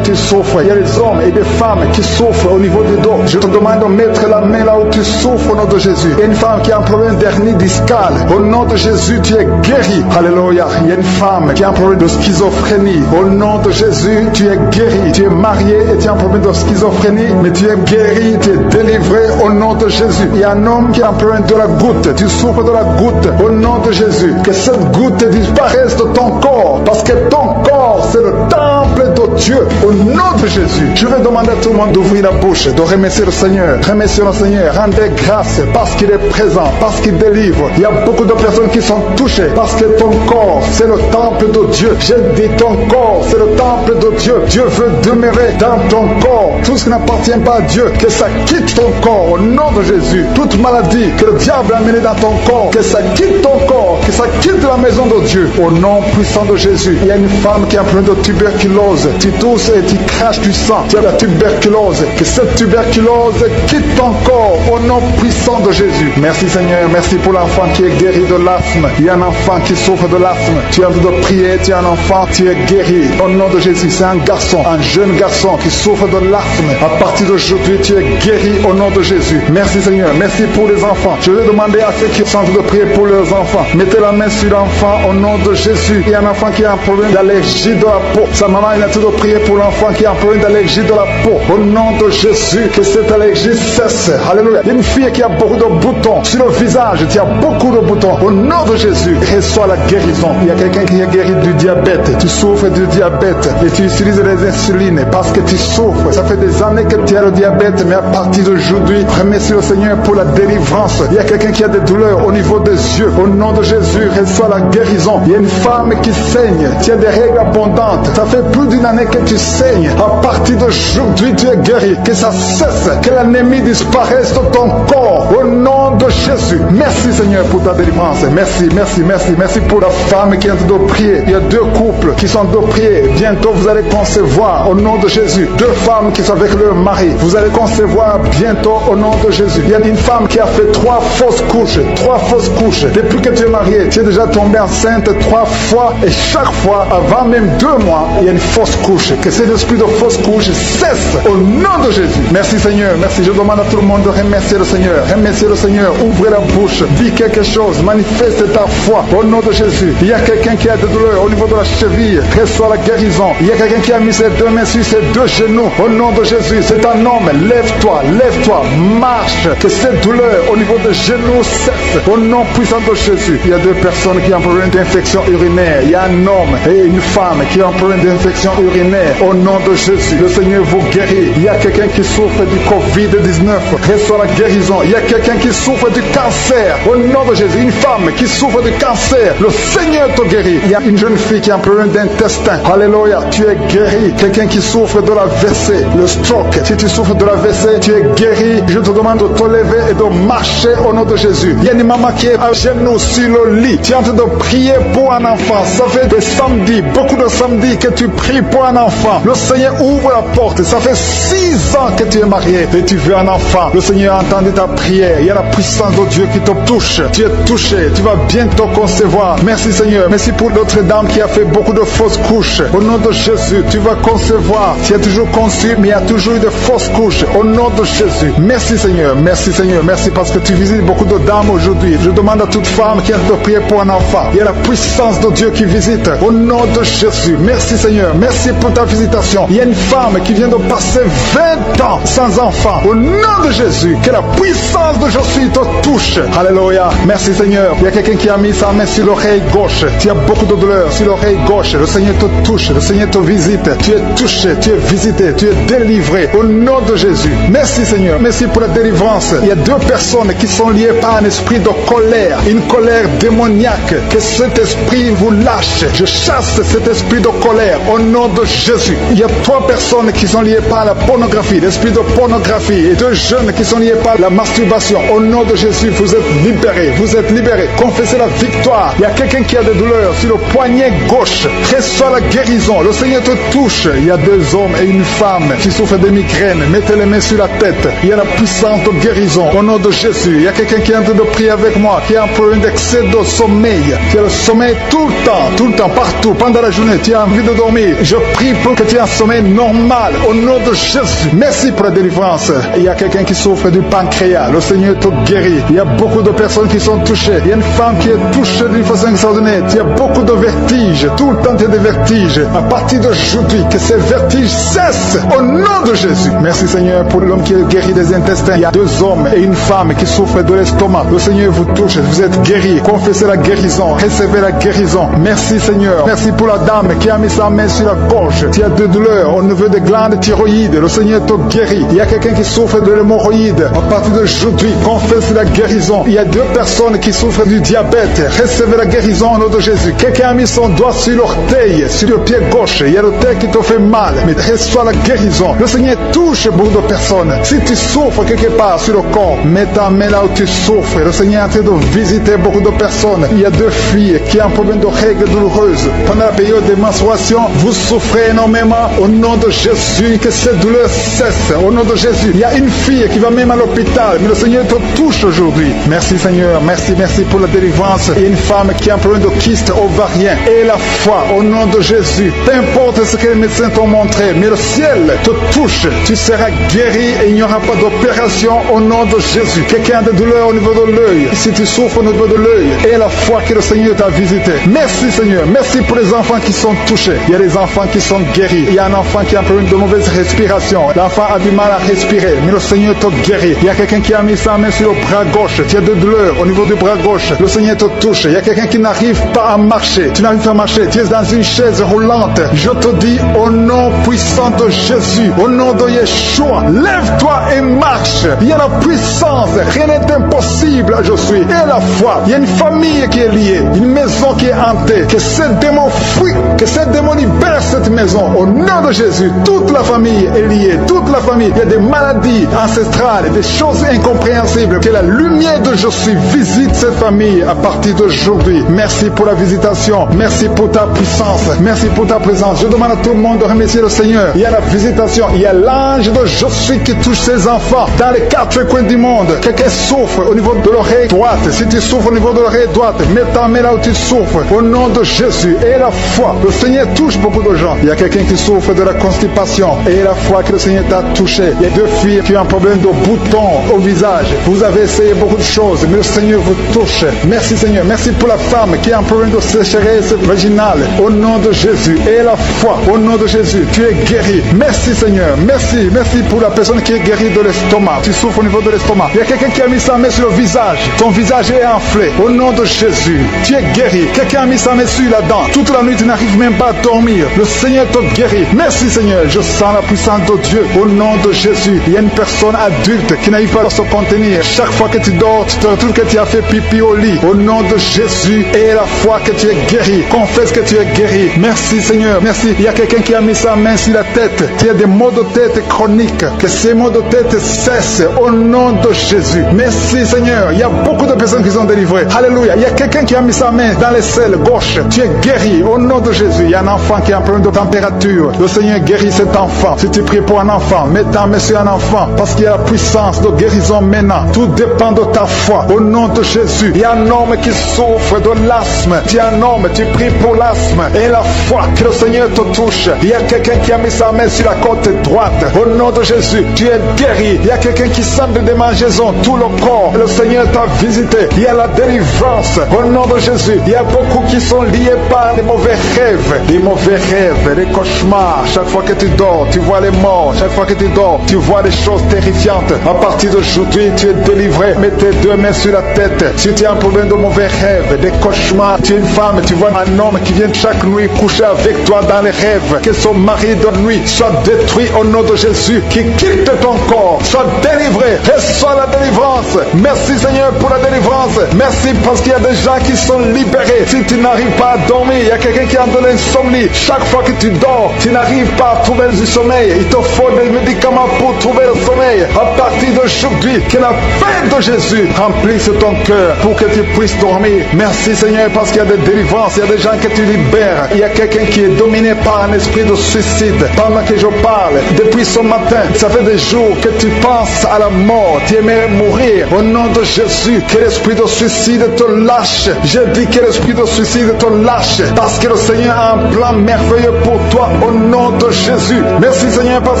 tu souffres. Il y a des hommes et des femmes qui souffrent au niveau du dos. Je te demande de mettre la main là où tu souffres au nom de Jésus. Il y a une femme qui a un problème d'hernie discale. Au nom de Jésus, tu es guéri. Alléluia. Il y a une femme qui a un problème de schizophrénie. Au nom de Jésus, tu es guéri. Tu es marié et tu as un problème de schizophrénie, mais tu es guéri, tu es délivré au nom de Jésus. Il y a un homme qui a un problème de la goutte. Tu souffres de la goutte. Au nom de Jésus, que cette goutte disparaisse de ton corps, parce que ton corps, c'est le temple de Dieu. Au nom de Jésus, je vais demander à tout le monde d'ouvrir la bouche, de remercier le Seigneur. Remercier le Seigneur. Rendez grâce parce qu'il est présent, parce qu'il délivre. Il y a beaucoup de personnes qui sont touchées parce que ton corps, c'est le temple de Dieu. Je dis ton corps, c'est le temple de Dieu. Dieu veut demeurer dans ton corps. Tout ce qui n'appartient pas à Dieu, que ça quitte ton corps au nom de Jésus. Toute maladie que le diable a amenée dans ton corps, que ça quitte ton corps, que ça quitte la maison de Dieu au nom puissant de Jésus. Il y a une femme qui a un problème de tuberculose. Tu tousses et tu craches du sang. Tu as la tuberculose. Que cette tuberculose quitte ton corps au nom puissant de Jésus. Merci Seigneur. Merci pour l'enfant qui est guéri de l'asthme. Il y a un enfant qui souffre de l'asthme. Tu es en train de prier. Tu es un enfant. Tu es guéri. Au nom de Jésus. C'est un garçon, un jeune garçon qui souffre de l'asthme. À partir d'aujourd'hui, tu es guéri au nom de Jésus. Merci Seigneur. Merci pour les enfants. Je vais demander à ceux qui sont en train de prier pour leurs enfants. Mettez la main sur l'enfant au nom de Jésus. Il y a un enfant qui a un problème d'allergie de la peau. Sa maman est en train de prier pour l'enfant qui a un problème d'allergie de la peau. Au nom de Jésus, que cette allergie cesse. Alléluia. Il y a une fille qui a beaucoup de boutons sur le visage. Tu as beaucoup de boutons. Au nom de Jésus, reçois la guérison. Il y a quelqu'un qui est guéri du diabète. Tu souffres du diabète et tu utilises les insulines parce que tu souffres. Ça fait des années que tu as le diabète, mais à partir d'aujourd'hui, remercie le Seigneur pour la délivrance. Il y a quelqu'un qui a des douleurs au niveau des yeux. Au nom de Jésus, reçois la guérison. Il y a une femme qui saigne. Tu as des règles abondantes. Ça fait plus d'une année que tu saignes. À partir d'aujourd'hui, tu es guéri. Que ça cesse. Que l'ennemi disparaisse de ton corps. Au nom de Jésus. Merci Seigneur pour ta délivrance. Merci, merci, merci. Merci pour la femme qui est en train de prier. Il y a 2 couples qui sont en train de prier. Bientôt, vous allez concevoir au nom de Jésus. 2 femmes qui sont avec leur mari. Vous allez concevoir bientôt au nom de Jésus. Il y a une femme qui a fait 3 fausses couches. 3 fausses couches. Depuis que tu es marié, tu es déjà tombé enceinte 3 fois. Et chaque fois, avant même 2 mois, il y a une fausse couche. Que cet esprit de fausse couche cesse au nom de Jésus. Merci Seigneur. Merci. Je demande à tout le monde de remercier le Seigneur. Remercier le Seigneur. Ouvrez la bouche. Dis quelque chose. Manifeste ta foi au nom de Jésus. Il y a quelqu'un qui a des douleurs au niveau de la cheville. Reçois la guérison. Il y a quelqu'un qui a mis ses 2 mains sur ses 2 genoux. Au nom de Jésus. C'est un homme. Lève-toi. Lève-toi. Marche. Que cette douleur au niveau des genoux cesse. Au nom puissant de Jésus. Il y a 2 personnes qui ont un problème d'infection urinaire. Il y a un homme et une femme qui ont un problème d'infection urinaire. Au nom de Jésus. Le Seigneur vous guérit. Il y a quelqu'un qui souffre du Covid-19. Reçois la guérison. Il y a quelqu'un qui souffre du cancer. Au nom de Jésus. Une femme qui souffre du cancer. Le Seigneur te guérit. Il y a une jeune fille qui a un problème d'intestin. Alléluia. Tu es guéri. Quelqu'un qui souffre de l'AVC. Le stroke. Si tu souffres de l'AVC, tu es guéri. Je te demande de te lever et de marcher au nom de Jésus. Il y a une maman qui est à genoux sur le lit. Tu es en train de prier pour un enfant. Ça fait des samedis, beaucoup de samedis que tu pries pour un enfant. Le Seigneur ouvre la porte. Ça fait 6 6 ans que tu es marié et tu veux un enfant. Le Seigneur a entendu ta prière. Il y a la puissance de Dieu qui te touche. Tu es touché. Tu vas bientôt concevoir. Merci Seigneur. Merci pour l'autre dame qui a fait beaucoup de fausses couches. Au nom de Jésus, tu vas concevoir. Tu as toujours conçu, mais il y a toujours eu de fausses couches. Au nom de Jésus. Merci Seigneur. Merci Seigneur. Merci parce que tu visites beaucoup de dames aujourd'hui. Je demande à toute femme qui a de prier pour un enfant. Il y a la puissance de Dieu qui visite. Au nom de Jésus. Merci Seigneur. Merci pour ta visitation. Il y a une femme qui vient de passer 20 ans sans enfant. Au nom de Jésus. Que la puissance de Jésus te touche. Alléluia. Merci Seigneur. Il y a quelqu'un qui a mis sa main sur l'oreille gauche. Tu as beaucoup de douleur sur l'oreille gauche. Le Seigneur te touche. Le Seigneur te visite. Tu es touché. Tu es visité. Tu es délivré. Au nom de Jésus. Merci Seigneur. Merci pour la délivrance. Il y a 2 personnes qui sont liées par un esprit de colère. Une colère démoniaque. Que cet esprit vous lâche. Je chasse cet esprit de colère. Au nom de Jésus. Il y a 3 personnes qui sont liées par la pornographie. L'esprit de pornographie. Et 2 jeunes qui sont liés par la masturbation. Au nom de Jésus, vous êtes libérés. Vous êtes libérés. Confessez la victoire. Il y a quelqu'un qui a des douleurs sur le poignet gauche. Reçois la guérison. Le Seigneur te touche. Il y a 2 hommes et une femme qui souffrent de migraines. Mettez les mains sur la tête. Il y a la puissance de guérison. Au nom de Jésus. Il y a quelqu'un qui est en train de prier avec moi, qui a un problème d'excès de sommeil. Tu as le sommeil tout le temps, partout, pendant la journée. Tu as envie de dormir. Je prie pour que tu aies un sommeil normal. Au nom de Jésus. Merci pour la délivrance. Il y a quelqu'un qui souffre du pancréas. Le Seigneur te guérit. Il y a beaucoup de personnes qui sont touchées. Il y a une femme qui est touchée d'une façon extraordinaire. Il y a beaucoup de vertiges. Tout le temps, il y a des vertiges. À partir d'aujourd'hui, que ces vertiges cessent. Au nom de Jésus. Merci Seigneur pour l'homme qui est guéri des intestins. Il y a 2 hommes et une femme qui souffrent de l'estomac. Le Seigneur vous touche. Vous êtes guéris. Confessez la guérison. Recevez la guérison. Merci Seigneur. Merci pour la dame qui a mis sa main sur la gorge. Tu as de douleurs au niveau des glandes thyroïdes. Le Seigneur te guérit. Il y a quelqu'un qui souffre de l'hémorroïde. À partir d'aujourd'hui, confesse la guérison. Il y a 2 personnes qui souffrent du diabète. Recevez la guérison au nom de Jésus. Quelqu'un a mis son doigt sur l'orteil, sur le pied gauche. Il y a l'orteil qui te fait mal. Mais reçois la guérison. Le Seigneur touche beaucoup de personnes. Si tu souffres quelque part sur le corps, mets ta main là où tu souffres. Le Seigneur est en train de visiter beaucoup de personnes. Il y a 2 filles qui ont un problème de règles douloureuses. Pendant la période de menstruation, vous souffrez énormément. Au nom de Jésus, que cette douleur cesse. Au nom de Jésus. Il y a une fille qui va même à l'hôpital. Mais le Seigneur te touche aujourd'hui. Merci Seigneur. Merci pour la délivrance. Il y a une femme qui a un problème de kyste ovarien. Et la foi au nom de Jésus. Peu importe ce que les médecins t'ont montré, mais le ciel te touche. Tu seras guéri et il n'y aura pas d'opération au nom de Jésus. Quelqu'un a des douleurs au niveau de l'œil. Si tu souffres au niveau de l'œil, et la foi que le Seigneur t'a visité. Merci Seigneur. Merci pour les enfants qui sont touchés. Il y a des enfants qui sont guéris. Il y a un enfant qui a un problème de mauvaise respiration. L'enfant a du mal à respirer, mais le Seigneur te guérit. Il y a quelqu'un qui a mis sa main sur le bras gauche. Tu as de douleurs au niveau du bras gauche. Le Seigneur te touche. Il y a quelqu'un qui n'arrive pas à marcher. Tu n'arrives pas à marcher. Tu es dans une chaise roulante. Je te dis au nom puissant de Jésus, au nom de Yeshua, lève-toi et marche. Il y a la puissance. Rien n'est impossible. Je suis. Et la foi. Il y a une famille qui est liée. Une maison qui est hantée. Que ces démons fuient. Que ces démons libèrent cette maison. Au nom de Jésus, toute la famille est liée. Toute la famille. Il y a des maladies ancestrales, des choses incompréhensibles. Que la lumière de Jésus visite cette famille à partir d'aujourd'hui. Merci pour la visitation. Merci pour ta puissance. Merci pour ta présence. Je demande à tout le monde de remercier le Seigneur. Il y a la visitation. Il y a l'ange de Jésus qui touche ses enfants dans les 4 coins du monde. Quelqu'un souffre au niveau de l'oreille droite. Si tu souffres au niveau de l'oreille droite, mets ta main là où tu souffres. Au nom de Jésus. Et la foi. Le Seigneur touche beaucoup de gens. Il y a quelqu'un qui souffre de la constipation. Et la foi que le Seigneur t'a touché. Il y a 2 filles qui ont un problème de boutons au visage. Vous avez essayé beaucoup de choses, mais le Seigneur vous touche. Merci Seigneur. Merci pour la femme qui a un problème de sécheresse vaginale. Au nom de Jésus. Et la foi. Au nom de Jésus. Tu es guéri. Merci Seigneur. Merci. Merci pour la personne qui est guérie de l'estomac. Tu souffres au niveau de l'estomac. Il y a quelqu'un qui a mis sa main sur le visage. Ton visage est enflé. Au nom de Jésus. Tu es guéri. Quelqu'un a mis sa main sur la dent. Toute la nuit, tu n'arrives même pas à dormir. Le Seigneur te guérit. Merci Seigneur. Je sens la puissance de Dieu. Au nom de Jésus. Il y a une personne adulte qui n'arrive pas à se contenir. Chaque fois que tu dors, tu te retrouves que tu as fait pipi au lit. Au nom de Jésus. Et la foi que tu es guéri. Confesse que tu es guéri. Merci Seigneur. Merci. Il y a quelqu'un qui a mis sa main sur la tête. Tu as des maux de tête chroniques. Que ces maux de tête cessent. Au nom de Jésus. Merci Seigneur. Il y a beaucoup de personnes qui sont délivrées. Alléluia. Il y a quelqu'un qui a mis sa main dans l'aisselle gauche. Tu es guéri. Au nom de Jésus. Il y a un enfant qui a un problème de température. Le Seigneur guérit cet enfant. Si tu pries pour un enfant. Mets ta main sur un enfant parce qu'il y a la puissance de guérison maintenant. Tout dépend de ta foi. Au nom de Jésus, il y a un homme qui souffre de l'asthme. Tu es un homme, tu pries pour l'asthme et la foi que le Seigneur te touche. Il y a quelqu'un qui a mis sa main sur la côte droite. Au nom de Jésus, tu es guéri. Il y a quelqu'un qui sent des démangeaisons tout le corps. Le Seigneur t'a visité. Il y a la délivrance. Au nom de Jésus, il y a beaucoup qui sont liés par les mauvais rêves. Les mauvais rêves, les cauchemars. Chaque fois que tu dors, tu vois les morts. Chaque fois que tu dors, tu vois des choses terrifiantes. À partir d'aujourd'hui, tu es délivré. Mets tes deux mains sur la tête. Si tu as un problème de mauvais rêves, des cauchemars, tu es une femme, tu vois un homme qui vient chaque nuit coucher avec toi dans les rêves. Que son mari de nuit soit détruit au nom de Jésus. Qui quitte ton corps, soit délivré. Reçois la délivrance. Merci Seigneur pour la délivrance. Merci parce qu'il y a des gens qui sont libérés. Si tu n'arrives pas à dormir, il y a quelqu'un qui a de l'insomnie. Chaque fois que tu dors, tu n'arrives pas à trouver du sommeil. Il te faut des médicaments pour trouver le sommeil. À partir d'aujourd'hui, que la paix de Jésus remplisse ton cœur pour que tu puisses dormir. Merci Seigneur parce qu'il y a des délivrances. Il y a des gens que tu libères. Il y a quelqu'un qui est dominé par un esprit de suicide. Pendant que je parle, depuis ce matin, ça fait des jours que tu penses à la mort. Tu aimerais mourir. Au nom de Jésus, que l'esprit de suicide te lâche. Je dis que l'esprit de suicide te lâche parce que le Seigneur a un plan merveilleux pour toi au nom de Jésus. Merci Seigneur parce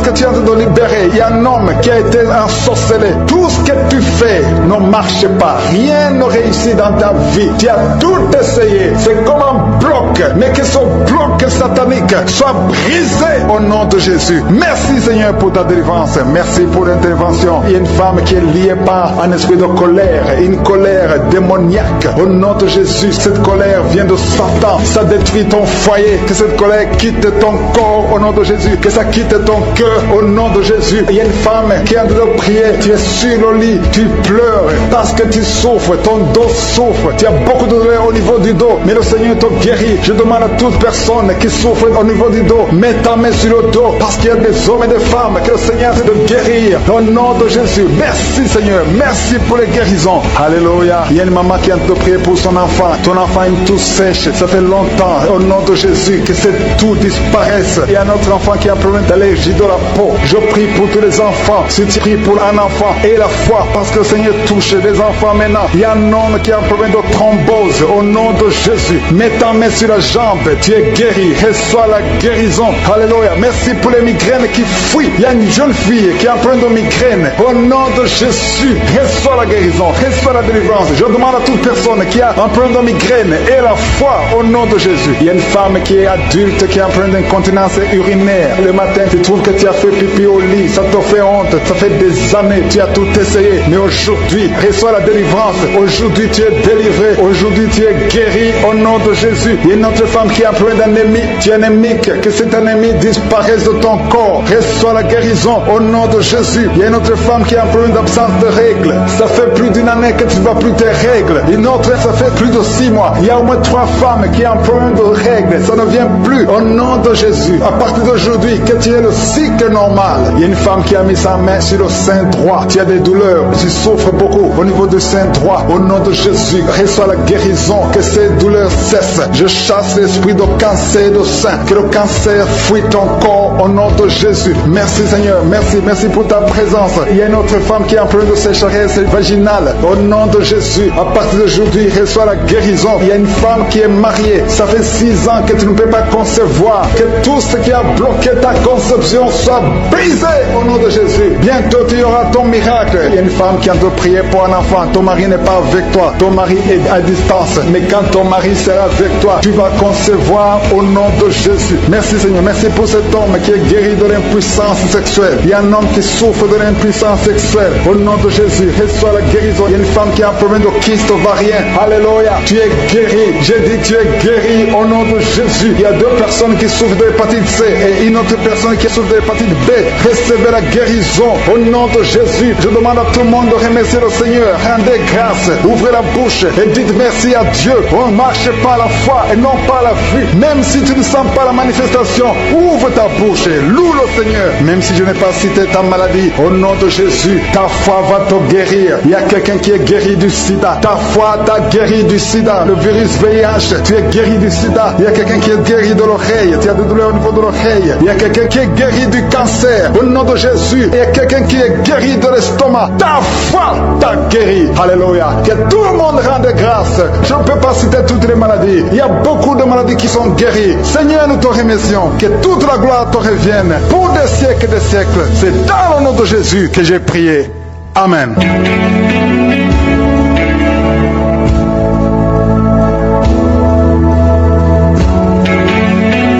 que tu es en train de libérer. Il y a un homme qui a été ensorcelé. Tout ce que tu fais ne marche pas. Rien ne réussit dans ta vie. Tu as tout essayé. C'est comme un bloc. Mais que ce bloc satanique soit brisé au nom de Jésus. Merci Seigneur pour ta délivrance. Merci pour l'intervention. Il y a une femme qui est liée par un esprit de colère. Une colère démoniaque. Au nom de Jésus, cette colère vient de Satan. Ça détruit ton foyer. Que cette colère quitte ton corps au nom de Jésus. Que ça quitte ton cœur au nom de Jésus. Il y a une femme qui est en train de prier. Tu es sur le lit. Tu pleures parce que tu souffres. Ton dos souffre. Tu as beaucoup de douleur au niveau du dos. Mais le Seigneur te guérit. Je demande à toute personne qui souffre au niveau du dos, mets ta main sur le dos parce qu'il y a des hommes et des femmes que le Seigneur essaie de guérir. Au nom de Jésus. Merci Seigneur. Merci pour les guérisons. Alléluia. Il y a une maman qui a de prier pour son enfant. Ton enfant a une toux sèche. Ça fait longtemps. Au nom de Jésus, que cette toux disparaisse. Il y a un autre enfant qui a un problème d'allergie de la peau. Je prie pour tous les enfants. Si tu pries pour un enfant et la foi, parce que le Seigneur touche des enfants maintenant. Il y a un homme qui a un problème de thrombose. Au nom de Jésus, mets ta main sur la jambe. Tu es guéri. Reçois la guérison. Alléluia. Merci pour les migraines qui fuient. Il y a une jeune fille qui a un problème de migraine. Au nom de Jésus, reçois la guérison. Reçois la délivrance. Je demande à toute personne qui a un problème de migraine et la foi au nom de Jésus. Il y a une femme qui est adulte qui a un problème d'incontinence urinaire. Le matin, tu trouves que tu as fait pipi au lit. Ça te fait honte. Ça fait des années. Tu as tout essayé. Mais aujourd'hui, reçois la délivrance. Aujourd'hui, tu es délivré. Aujourd'hui, tu es guéri au nom de Jésus. Il y a une autre femme qui a un problème d'anémie. Tu es anémique. Que cette anémie disparaisse de ton corps. Reçois la guérison au nom de Jésus. Il y a une autre femme qui a un problème d'absence de règles. Ça fait plus d'une année que tu ne vois plus tes règles. Une autre, ça fait plus de 6 mois. Il y a au moins 3 femmes qui ont un problème de règles. Ça ne vient plus au nom de Jésus. À partir d'aujourd'hui, que tu aies le cycle normal. Il y a une femme qui a mis sa main sur le sein droit. Tu as des douleurs. Tu souffres beaucoup au niveau du sein droit. Au nom de Jésus, reçois la guérison. Que ces douleurs cessent. Je chasse l'esprit de cancer de sein. Que le cancer fuit ton corps au nom de Jésus. Merci Seigneur. Merci pour ta présence. Il y a une autre femme qui a un problème de sécheresse vaginale. Au nom de Jésus, à partir d'aujourd'hui, reçois la guérison. Il y a une femme qui est mariée. Ça fait 6 ans que tu ne peux pas concevoir. Que tout ce qui a bloqué ta conception soit brisé au nom de Jésus. Bientôt tu auras ton miracle. Il y a une femme qui a de prier pour un enfant. Ton mari n'est pas avec toi. Ton mari est à distance. Mais quand ton mari sera avec toi, tu vas concevoir au nom de Jésus. Merci Seigneur. Merci pour cet homme qui est guéri de l'impuissance sexuelle. Il y a un homme qui souffre de l'impuissance sexuelle. Au nom de Jésus, reçois la guérison. Il y a une femme qui a un problème de kyste ovarien. Alléluia. Tu es guéri. J'ai dit tu es guéri au nom de Jésus. Il y a 2 personnes qui souffrent de l'hépatite C et une autre personne qui souffre de l'hépatite B. Recevez la guérison au nom de Jésus. Je demande à tout le monde de remercier le Seigneur. Rendez grâce. Ouvrez la bouche et dites merci à Dieu. On ne marche pas à la foi et non pas à la vue. Même si tu ne sens pas la manifestation, ouvre ta bouche et loue le Seigneur. Même si je n'ai pas cité ta maladie, au nom de Jésus, ta foi va te guérir. Il y a quelqu'un qui est guéri du sida. Ta foi t'a guéri du sida. Le virus VIH, tu es guéri du sida. Il y a quelqu'un qui est guéri de l'oreille. Tu as des douleurs au niveau de l'oreille. Il y a quelqu'un qui est guéri du cancer, au nom de Jésus, il y a quelqu'un qui est guéri de l'estomac. Ta foi t'a guéri. Alléluia. Que tout le monde rende grâce. Je ne peux pas citer toutes les maladies. Il y a beaucoup de maladies qui sont guéries. Seigneur, nous te remercions. Que toute la gloire te revienne pour des siècles et des siècles. C'est dans le nom de Jésus que j'ai prié. Amen.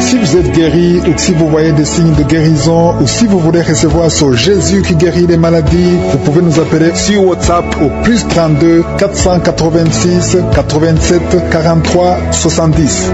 Si vous êtes guéri ou si vous voyez des signes de guérison ou si vous voulez recevoir sur Jésus qui guérit les maladies, vous pouvez nous appeler sur WhatsApp au plus 32 486 87 43 70.